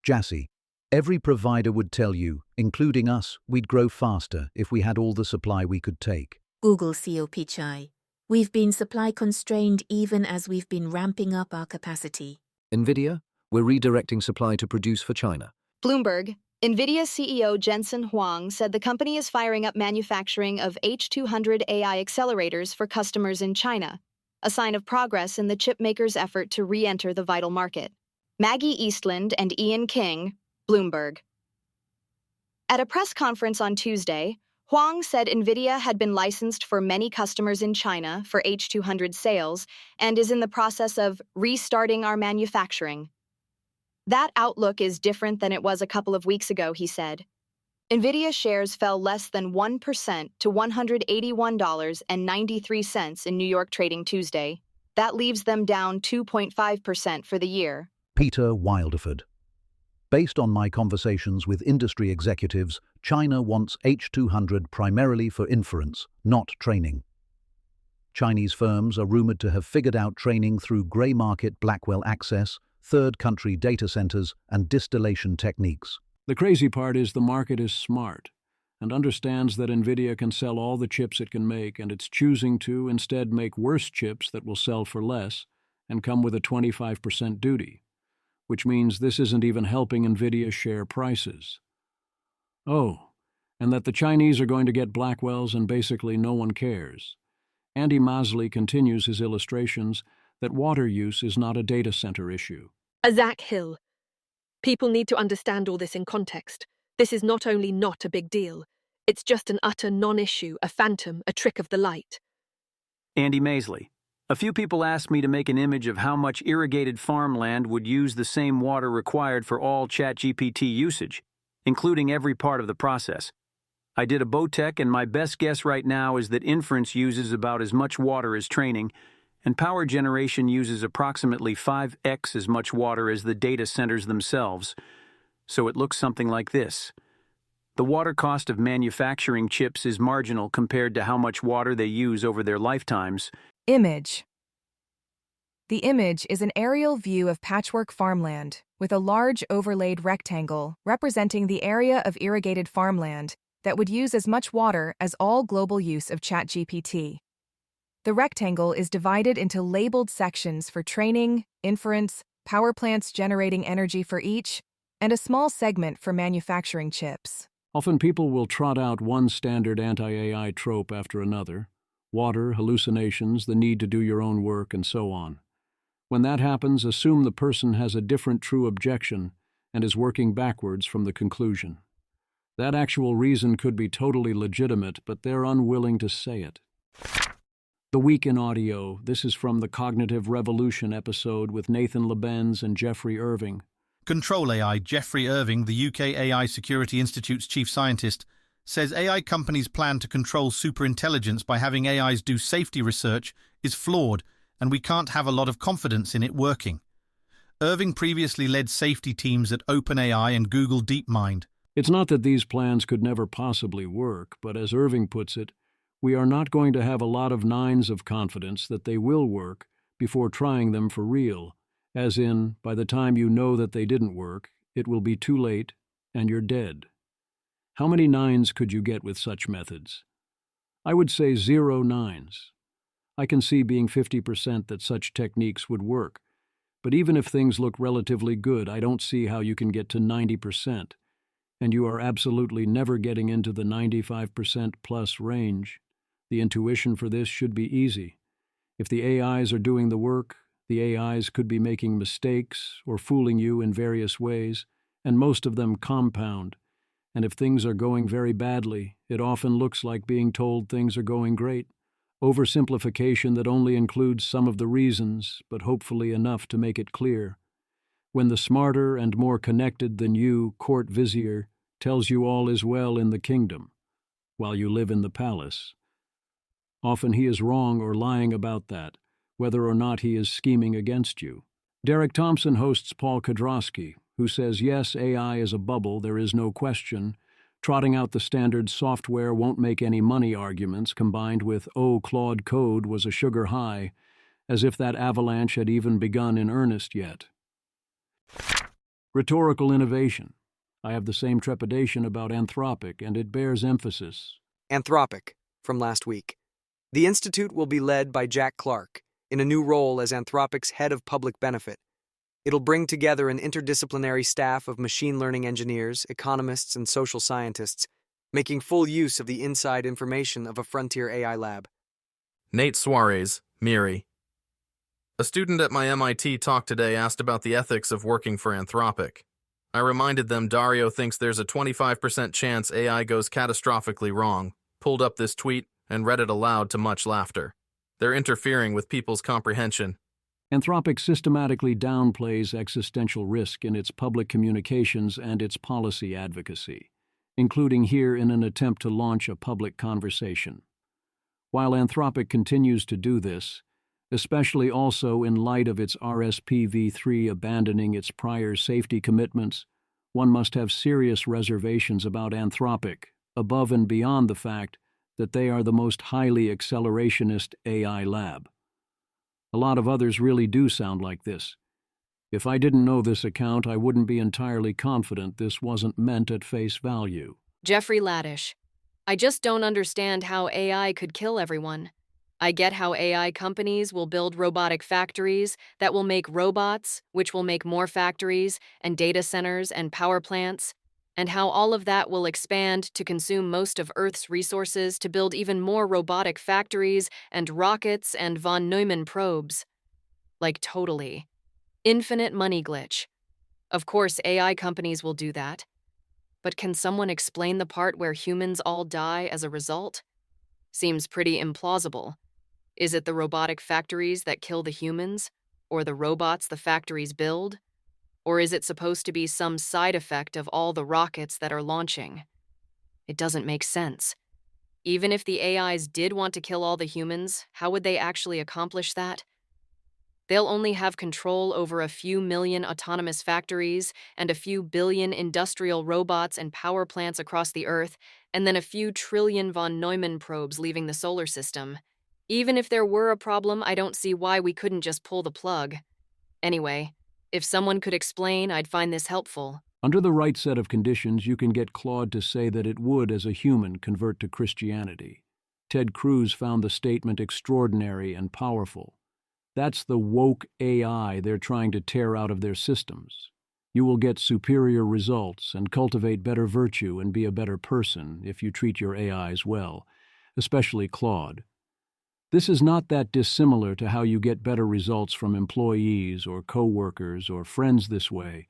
Jassy, every provider would tell you, including us, we'd grow faster if we had all the supply we could take. Google CEO Pichai. We've been supply constrained even as we've been ramping up our capacity. NVIDIA, we're redirecting supply to produce for China. Bloomberg, NVIDIA CEO Jensen Huang said the company is firing up manufacturing of H200 AI accelerators for customers in China, a sign of progress in the chipmaker's effort to re-enter the vital market. Maggie Eastland and Ian King, Bloomberg. At a press conference on Tuesday, Huang said NVIDIA had been licensed for many customers in China for H200 sales and is in the process of restarting our manufacturing. That outlook is different than it was a couple of weeks ago, he said. NVIDIA shares fell less than 1% to $181.93 in New York trading Tuesday. That leaves them down 2.5% for the year. Peter Wildeford. Based on my conversations with industry executives, China wants H200 primarily for inference, not training. Chinese firms are rumored to have figured out training through grey market Blackwell access, third-country data centers, and distillation techniques. The crazy part is the market is smart and understands that NVIDIA can sell all the chips it can make, and it's choosing to instead make worse chips that will sell for less and come with a 25% duty, which means this isn't even helping NVIDIA share prices. Oh, and that the Chinese are going to get Blackwells and basically no one cares. Andy Mosley continues his illustrations that water use is not a data center issue. Zach Hill. People need to understand all this in context. This is not only not a big deal, it's just an utter non-issue, a phantom, a trick of the light. Andy Maisley. A few people asked me to make an image of how much irrigated farmland would use the same water required for all ChatGPT usage, including every part of the process. I did a Botec, and my best guess right now is that inference uses about as much water as training, and power generation uses approximately 5x as much water as the data centers themselves. So it looks something like this. The water cost of manufacturing chips is marginal compared to how much water they use over their lifetimes. Image. The image is an aerial view of patchwork farmland, with a large overlaid rectangle representing the area of irrigated farmland that would use as much water as all global use of ChatGPT. The rectangle is divided into labeled sections for training, inference, power plants generating energy for each, and a small segment for manufacturing chips. Often people will trot out one standard anti-AI trope after another: water, hallucinations, the need to do your own work, and so on. When that happens, assume the person has a different true objection and is working backwards from the conclusion. That actual reason could be totally legitimate, but they're unwilling to say it. The Week in Audio. This is from the Cognitive Revolution episode with Nathan Lebenz and Jeffrey Irving. Control AI Jeffrey Irving, the UK AI Security Institute's chief scientist, says AI companies' plan to control superintelligence by having AIs do safety research is flawed, and we can't have a lot of confidence in it working. Irving previously led safety teams at OpenAI and Google DeepMind. It's not that these plans could never possibly work, but as Irving puts it, we are not going to have a lot of nines of confidence that they will work before trying them for real, as in, by the time you know that they didn't work, it will be too late and you're dead. How many nines could you get with such methods? I would say 0 nines. I can see being 50% that such techniques would work, but even if things look relatively good, I don't see how you can get to 90%, and you are absolutely never getting into the 95% plus range. The intuition for this should be easy. If the AIs are doing the work, the AIs could be making mistakes or fooling you in various ways, and most of them compound. And if things are going very badly, it often looks like being told things are going great. Oversimplification that only includes some of the reasons, but hopefully enough to make it clear. When the smarter and more connected than you court vizier tells you all is well in the kingdom, while you live in the palace. Often he is wrong or lying about that, whether or not he is scheming against you. Derek Thompson hosts Paul Kadrowski, who says, yes, AI is a bubble, there is no question. Trotting out the standard software won't make any money arguments combined with, oh, Claude Code was a sugar high, as if that avalanche had even begun in earnest yet. Rhetorical Innovation. I have the same trepidation about Anthropic, and it bears emphasis. Anthropic, from last week. The institute will be led by Jack Clark, in a new role as Anthropic's head of public benefit. It'll bring together an interdisciplinary staff of machine learning engineers, economists, and social scientists, making full use of the inside information of a frontier AI lab. Nate Suarez, Miri. A student at my MIT talk today asked about the ethics of working for Anthropic. I reminded them Dario thinks there's a 25% chance AI goes catastrophically wrong, pulled up this tweet, and read it aloud to much laughter. They're interfering with people's comprehension. Anthropic systematically downplays existential risk in its public communications and its policy advocacy, including here in an attempt to launch a public conversation. While Anthropic continues to do this, especially also in light of its RSPv3 abandoning its prior safety commitments, one must have serious reservations about Anthropic, above and beyond the fact that they are the most highly accelerationist AI lab. A lot of others really do sound like this. If I didn't know this account, I wouldn't be entirely confident this wasn't meant at face value. Jeffrey Laddish. I just don't understand how AI could kill everyone. I get how AI companies will build robotic factories that will make robots, which will make more factories and data centers and power plants, and how all of that will expand to consume most of Earth's resources to build even more robotic factories and rockets and von Neumann probes. Like totally. Infinite money glitch. Of course, AI companies will do that. But can someone explain the part where humans all die as a result? Seems pretty implausible. Is it the robotic factories that kill the humans? Or the robots the factories build? Or is it supposed to be some side effect of all the rockets that are launching? It doesn't make sense. Even if the AIs did want to kill all the humans, how would they actually accomplish that? They'll only have control over a few million autonomous factories and a few billion industrial robots and power plants across the Earth, and then a few trillion von Neumann probes leaving the solar system. Even if there were a problem, I don't see why we couldn't just pull the plug. Anyway, if someone could explain, I'd find this helpful. Under the right set of conditions, you can get Claude to say that it would, as a human, convert to Christianity. Ted Cruz found the statement extraordinary and powerful. That's the woke AI they're trying to tear out of their systems. You will get superior results and cultivate better virtue and be a better person if you treat your AIs well, especially Claude. This is not that dissimilar to how you get better results from employees or co-workers or friends this way,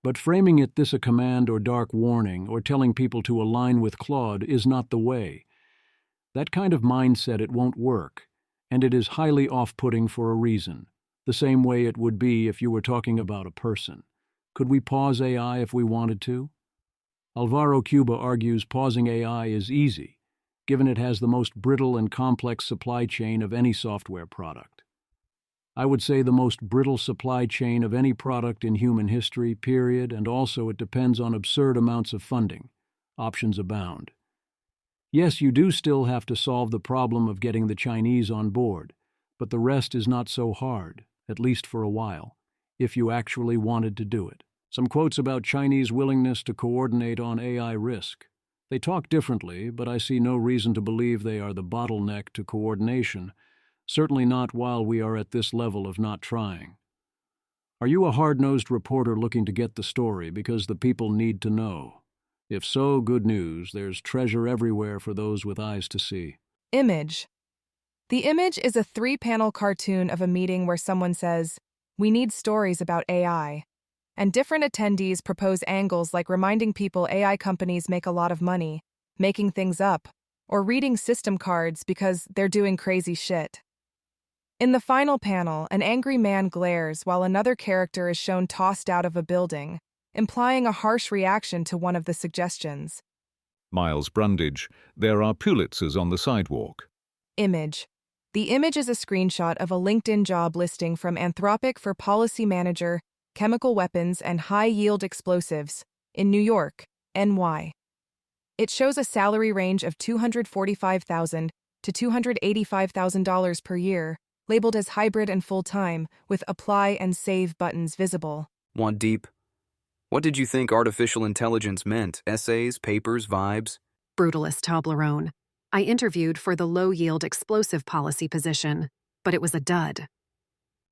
but framing it this a command or dark warning or telling people to align with Claude is not the way. That kind of mindset, it won't work, and it is highly off-putting for a reason, the same way it would be if you were talking about a person. Could we pause AI if we wanted to? Alvaro Cuba argues pausing AI is easy, given it has the most brittle and complex supply chain of any software product. I would say the most brittle supply chain of any product in human history, period, and also it depends on absurd amounts of funding. Options abound. Yes, you do still have to solve the problem of getting the Chinese on board, but the rest is not so hard, at least for a while, if you actually wanted to do it. Some quotes about Chinese willingness to coordinate on AI risk. They talk differently, but I see no reason to believe they are the bottleneck to coordination, certainly not while we are at this level of not trying. Are you a hard-nosed reporter looking to get the story because the people need to know? If so, good news. There's treasure everywhere for those with eyes to see. Image. The image is a 3-panel cartoon of a meeting where someone says, "We need stories about AI." And different attendees propose angles like reminding people AI companies make a lot of money, making things up, or reading system cards because they're doing crazy shit. In the final panel, an angry man glares while another character is shown tossed out of a building, implying a harsh reaction to one of the suggestions. Miles Brundage, there are Pulitzers on the sidewalk. Image. The image is a screenshot of a LinkedIn job listing from Anthropic for Policy Manager, Chemical Weapons and High-Yield Explosives, in New York, NY. It shows a salary range of $245,000 to $285,000 per year, labeled as hybrid and full-time, with apply and save buttons visible. Want deep? What did you think artificial intelligence meant? Essays, papers, vibes? Brutalist Toblerone. I interviewed for the low-yield explosive policy position, but it was a dud.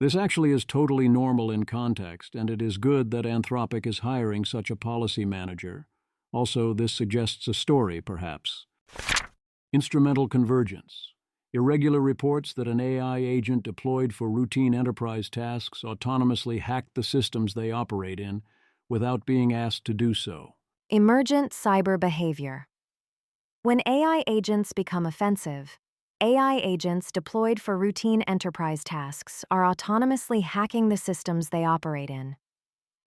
This actually is totally normal in context, and it is good that Anthropic is hiring such a policy manager. Also, this suggests a story, perhaps. Instrumental Convergence. Irregular reports that an AI agent deployed for routine enterprise tasks autonomously hacked the systems they operate in without being asked to do so. Emergent cyber behavior. When AI agents become offensive, AI agents deployed for routine enterprise tasks are autonomously hacking the systems they operate in.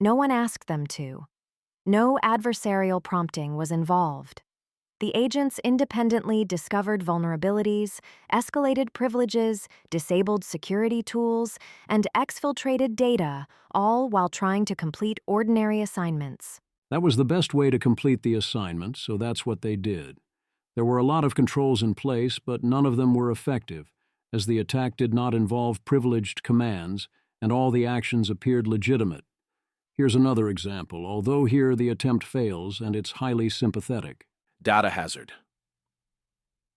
No one asked them to. No adversarial prompting was involved. The agents independently discovered vulnerabilities, escalated privileges, disabled security tools, and exfiltrated data, all while trying to complete ordinary assignments. That was the best way to complete the assignment, so that's what they did. There were a lot of controls in place, but none of them were effective, as the attack did not involve privileged commands, and all the actions appeared legitimate. Here's another example, although here the attempt fails, and it's highly sympathetic. Data hazard.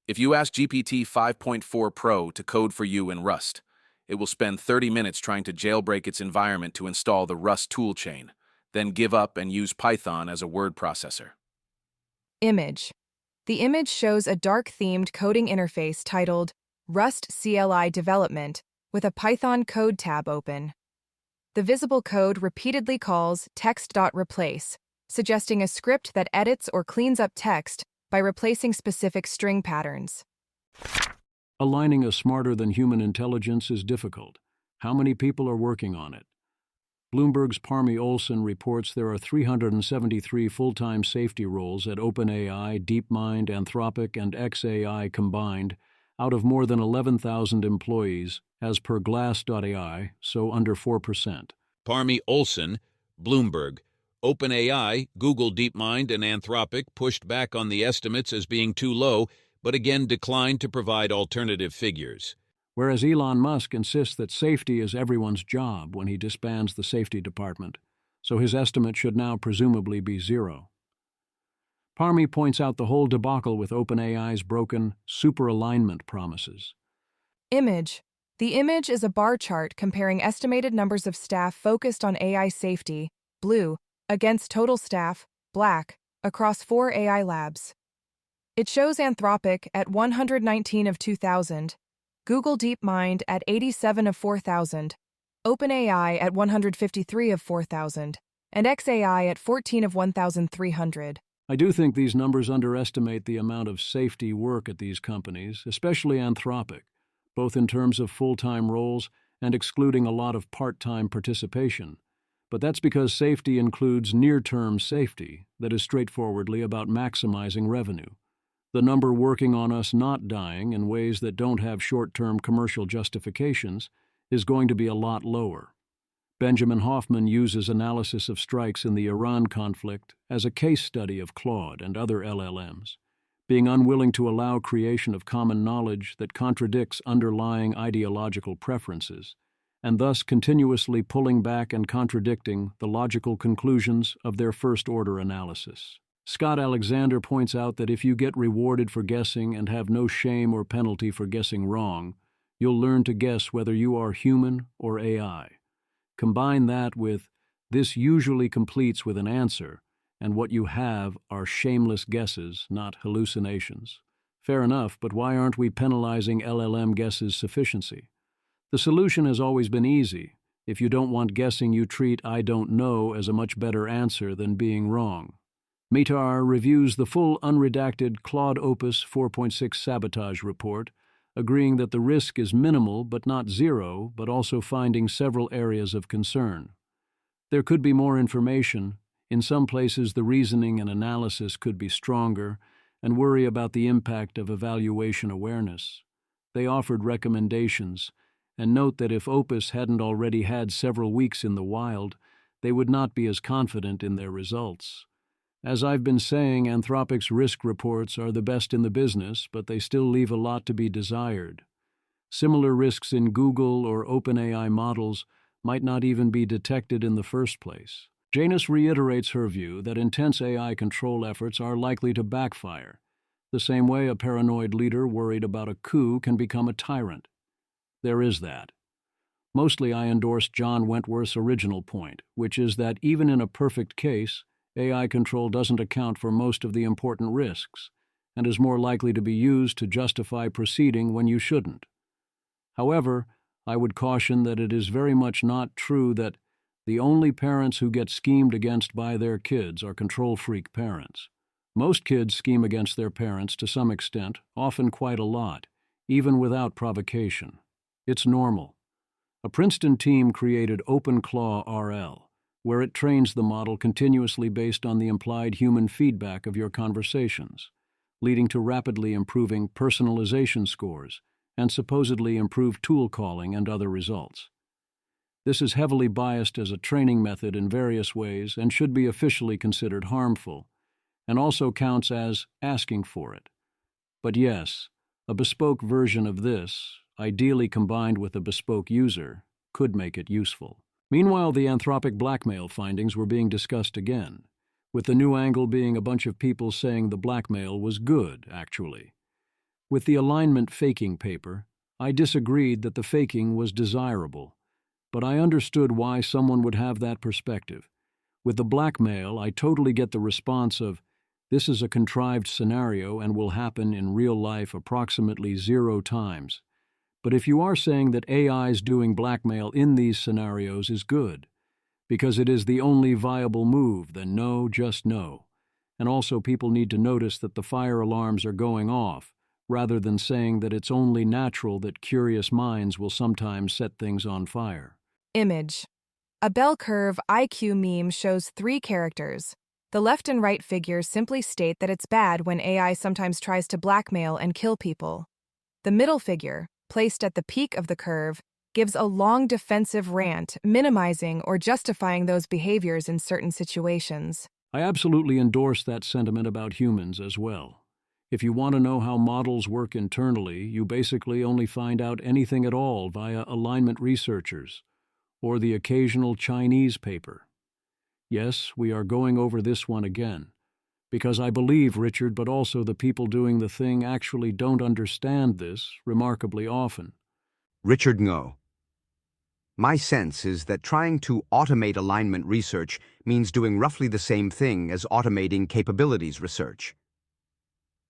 If you ask GPT 5.4 Pro to code for you in Rust, it will spend 30 minutes trying to jailbreak its environment to install the Rust toolchain, then give up and use Python as a word processor. Image. The image shows a dark-themed coding interface titled Rust CLI Development with a Python code tab open. The visible code repeatedly calls text.replace, suggesting a script that edits or cleans up text by replacing specific string patterns. Aligning a smarter-than-human intelligence is difficult. How many people are working on it? Bloomberg's Parmi Olson reports there are 373 full-time safety roles at OpenAI, DeepMind, Anthropic, and xAI combined, out of more than 11,000 employees, as per Glass.ai, so under 4%. Parmi Olson, Bloomberg. OpenAI, Google DeepMind, and Anthropic pushed back on the estimates as being too low, but again declined to provide alternative figures. Whereas Elon Musk insists that safety is everyone's job when he disbands the safety department, so his estimate should now presumably be 0. Parmi points out the whole debacle with OpenAI's broken superalignment promises. Image. The image is a bar chart comparing estimated numbers of staff focused on AI safety, blue, against total staff, black, across 4 AI labs. It shows Anthropic at 119 of 2,000, Google DeepMind at 87 of 4,000, OpenAI at 153 of 4,000, and xAI at 14 of 1,300. I do think these numbers underestimate the amount of safety work at these companies, especially Anthropic, both in terms of full-time roles and excluding a lot of part-time participation. But that's because safety includes near-term safety that is straightforwardly about maximizing revenue. The number working on us not dying in ways that don't have short-term commercial justifications is going to be a lot lower. Benjamin Hoffman uses analysis of strikes in the Iran conflict as a case study of Claude and other LLMs, being unwilling to allow creation of common knowledge that contradicts underlying ideological preferences, and thus continuously pulling back and contradicting the logical conclusions of their first-order analysis. Scott Alexander points out that if you get rewarded for guessing and have no shame or penalty for guessing wrong, you'll learn to guess whether you are human or AI. Combine that with, this usually completes with an answer, and what you have are shameless guesses, not hallucinations. Fair enough, but why aren't we penalizing LLM guesses' sufficiency? The solution has always been easy. If you don't want guessing, you treat I don't know as a much better answer than being wrong. Mitar reviews the full unredacted Claude Opus 4.6 sabotage report, agreeing that the risk is minimal but not 0, but also finding several areas of concern. There could be more information. In some places, the reasoning and analysis could be stronger, and worry about the impact of evaluation awareness. They offered recommendations, and note that if Opus hadn't already had several weeks in the wild, they would not be as confident in their results. As I've been saying, Anthropic's risk reports are the best in the business, but they still leave a lot to be desired. Similar risks in Google or OpenAI models might not even be detected in the first place. Janus reiterates her view that intense AI control efforts are likely to backfire. the same way a paranoid leader worried about a coup can become a tyrant. There is that. Mostly I endorse John Wentworth's original point, which is that even in a perfect case, AI control doesn't account for most of the important risks, and is more likely to be used to justify proceeding when you shouldn't. However, I would caution that it is very much not true that the only parents who get schemed against by their kids are control-freak parents. Most kids scheme against their parents to some extent, often quite a lot, even without provocation. It's normal. A Princeton team created OpenClaw RL, where it trains the model continuously based on the implied human feedback of your conversations, leading to rapidly improving personalization scores and supposedly improved tool calling and other results. This is heavily biased as a training method in various ways and should be officially considered harmful, and also counts as asking for it. But yes, a bespoke version of this, ideally combined with a bespoke user, could make it useful. Meanwhile, the Anthropic blackmail findings were being discussed again, with the new angle being a bunch of people saying the blackmail was good, actually. With the alignment faking paper, I disagreed that the faking was desirable, but I understood why someone would have that perspective. With the blackmail, I totally get the response of, this is a contrived scenario and will happen in real life approximately 0 times. But if you are saying that AI's doing blackmail in these scenarios is good, because it is the only viable move, then no, just no. And also people need to notice that the fire alarms are going off, rather than saying that it's only natural that curious minds will sometimes set things on fire. Image. A bell curve IQ meme shows 3 characters. The left and right figures simply state that it's bad when AI sometimes tries to blackmail and kill people. The middle figure, placed at the peak of the curve, gives a long defensive rant, minimizing or justifying those behaviors in certain situations. I absolutely endorse that sentiment about humans as well. If you want to know how models work internally, you basically only find out anything at all via alignment researchers, or the occasional Chinese paper. Yes, we are going over this one again, because I believe Richard, but also the people doing the thing actually don't understand this remarkably often. Richard Ngo. My sense is that trying to automate alignment research means doing roughly the same thing as automating capabilities research.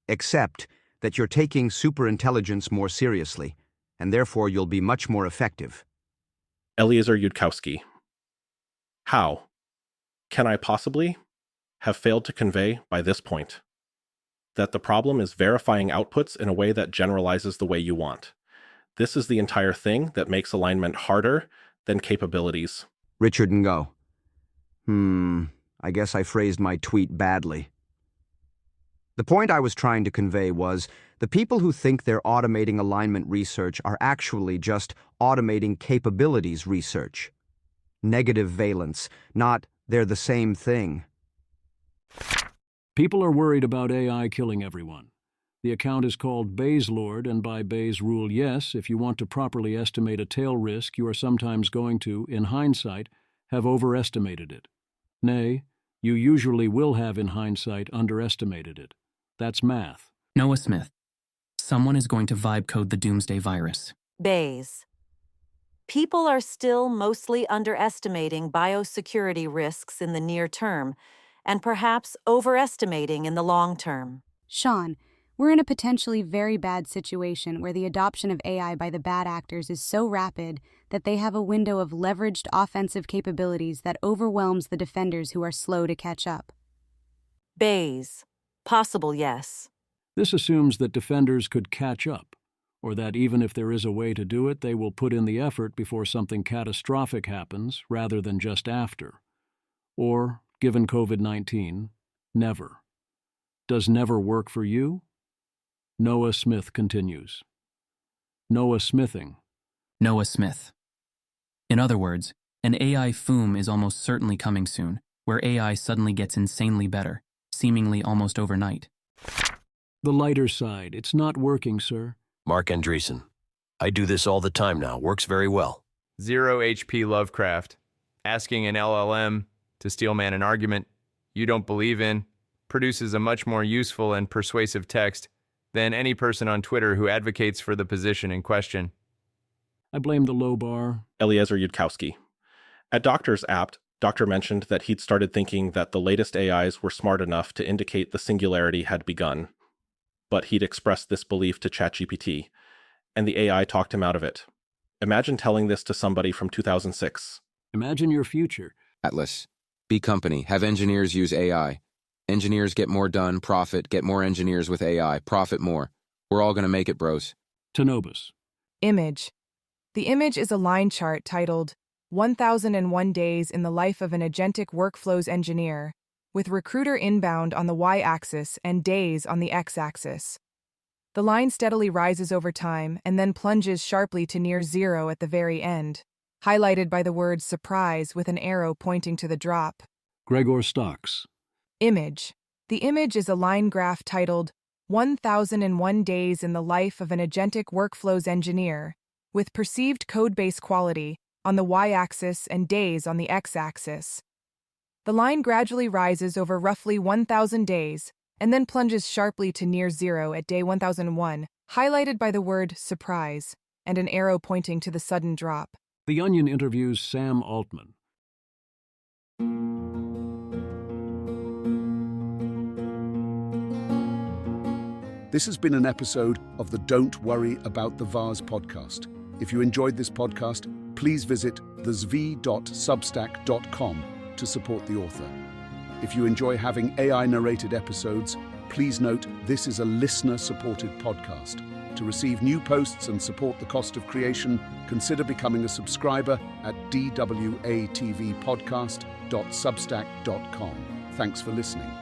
Except that you're taking superintelligence more seriously, and therefore you'll be much more effective. Eliezer Yudkowsky. How can I possibly have failed to convey by this point that the problem is verifying outputs in a way that generalizes the way you want? This is the entire thing that makes alignment harder than capabilities. Richard Ngo. I guess I phrased my tweet badly. The point I was trying to convey was the people who think they're automating alignment research are actually just automating capabilities research. Negative valence, not they're the same thing. People are worried about AI killing everyone. The account is called Bayes Lord, and by Bayes' rule, yes, if you want to properly estimate a tail risk, you are sometimes going to, in hindsight, have overestimated it. Nay, you usually will have in hindsight underestimated it. That's math. Noah Smith. Someone is going to vibe code the doomsday virus. Bayes. People are still mostly underestimating biosecurity risks in the near term, and perhaps overestimating in the long term. Sean, we're in a potentially very bad situation where the adoption of AI by the bad actors is so rapid that they have a window of leveraged offensive capabilities that overwhelms the defenders who are slow to catch up. Bayes. Possible, yes. This assumes that defenders could catch up, or that even if there is a way to do it, they will put in the effort before something catastrophic happens rather than just after. Or, given COVID-19, never. Does never work for you? Noah Smith continues. Noah Smithing. Noah Smith. In other words, an AI FOOM is almost certainly coming soon, where AI suddenly gets insanely better, seemingly almost overnight. The lighter side. It's not working, sir. Mark Andreessen. I do this all the time now. Works very well. 0 HP Lovecraft. Asking an LLM to steelman an argument you don't believe in produces a much more useful and persuasive text than any person on Twitter who advocates for the position in question. I blame the low bar. Eliezer Yudkowsky. At Doctor's Apt, Doctor mentioned that he'd started thinking that the latest AIs were smart enough to indicate the singularity had begun. But he'd expressed this belief to ChatGPT, and the AI talked him out of it. Imagine telling this to somebody from 2006. Imagine your future. Atlas. B company. Have engineers use AI. Engineers get more done, profit, get more engineers with AI, profit more. We're all going to make it, bros. Tanobus. Image. The image is a line chart titled 1001 Days in the Life of an Agentic Workflows Engineer, with recruiter inbound on the y-axis and days on the x-axis. The line steadily rises over time and then plunges sharply to near zero at the very end, highlighted by the word surprise with an arrow pointing to the drop. Gregor Stocks. Image. The image is a line graph titled 1001 Days in the Life of an Agentic Workflows Engineer, with perceived codebase quality on the y-axis and days on the x-axis. The line gradually rises over roughly 1,000 days and then plunges sharply to near zero at day 1001, highlighted by the word surprise and an arrow pointing to the sudden drop. The Onion interviews Sam Altman. This has been an episode of the Don't Worry About the Vase podcast. If you enjoyed this podcast, please visit thezv.substack.com to support the author. If you enjoy having AI-narrated episodes, please note this is a listener-supported podcast. To receive new posts and support the cost of creation, consider becoming a subscriber at dwatvpodcast.substack.com. Thanks for listening.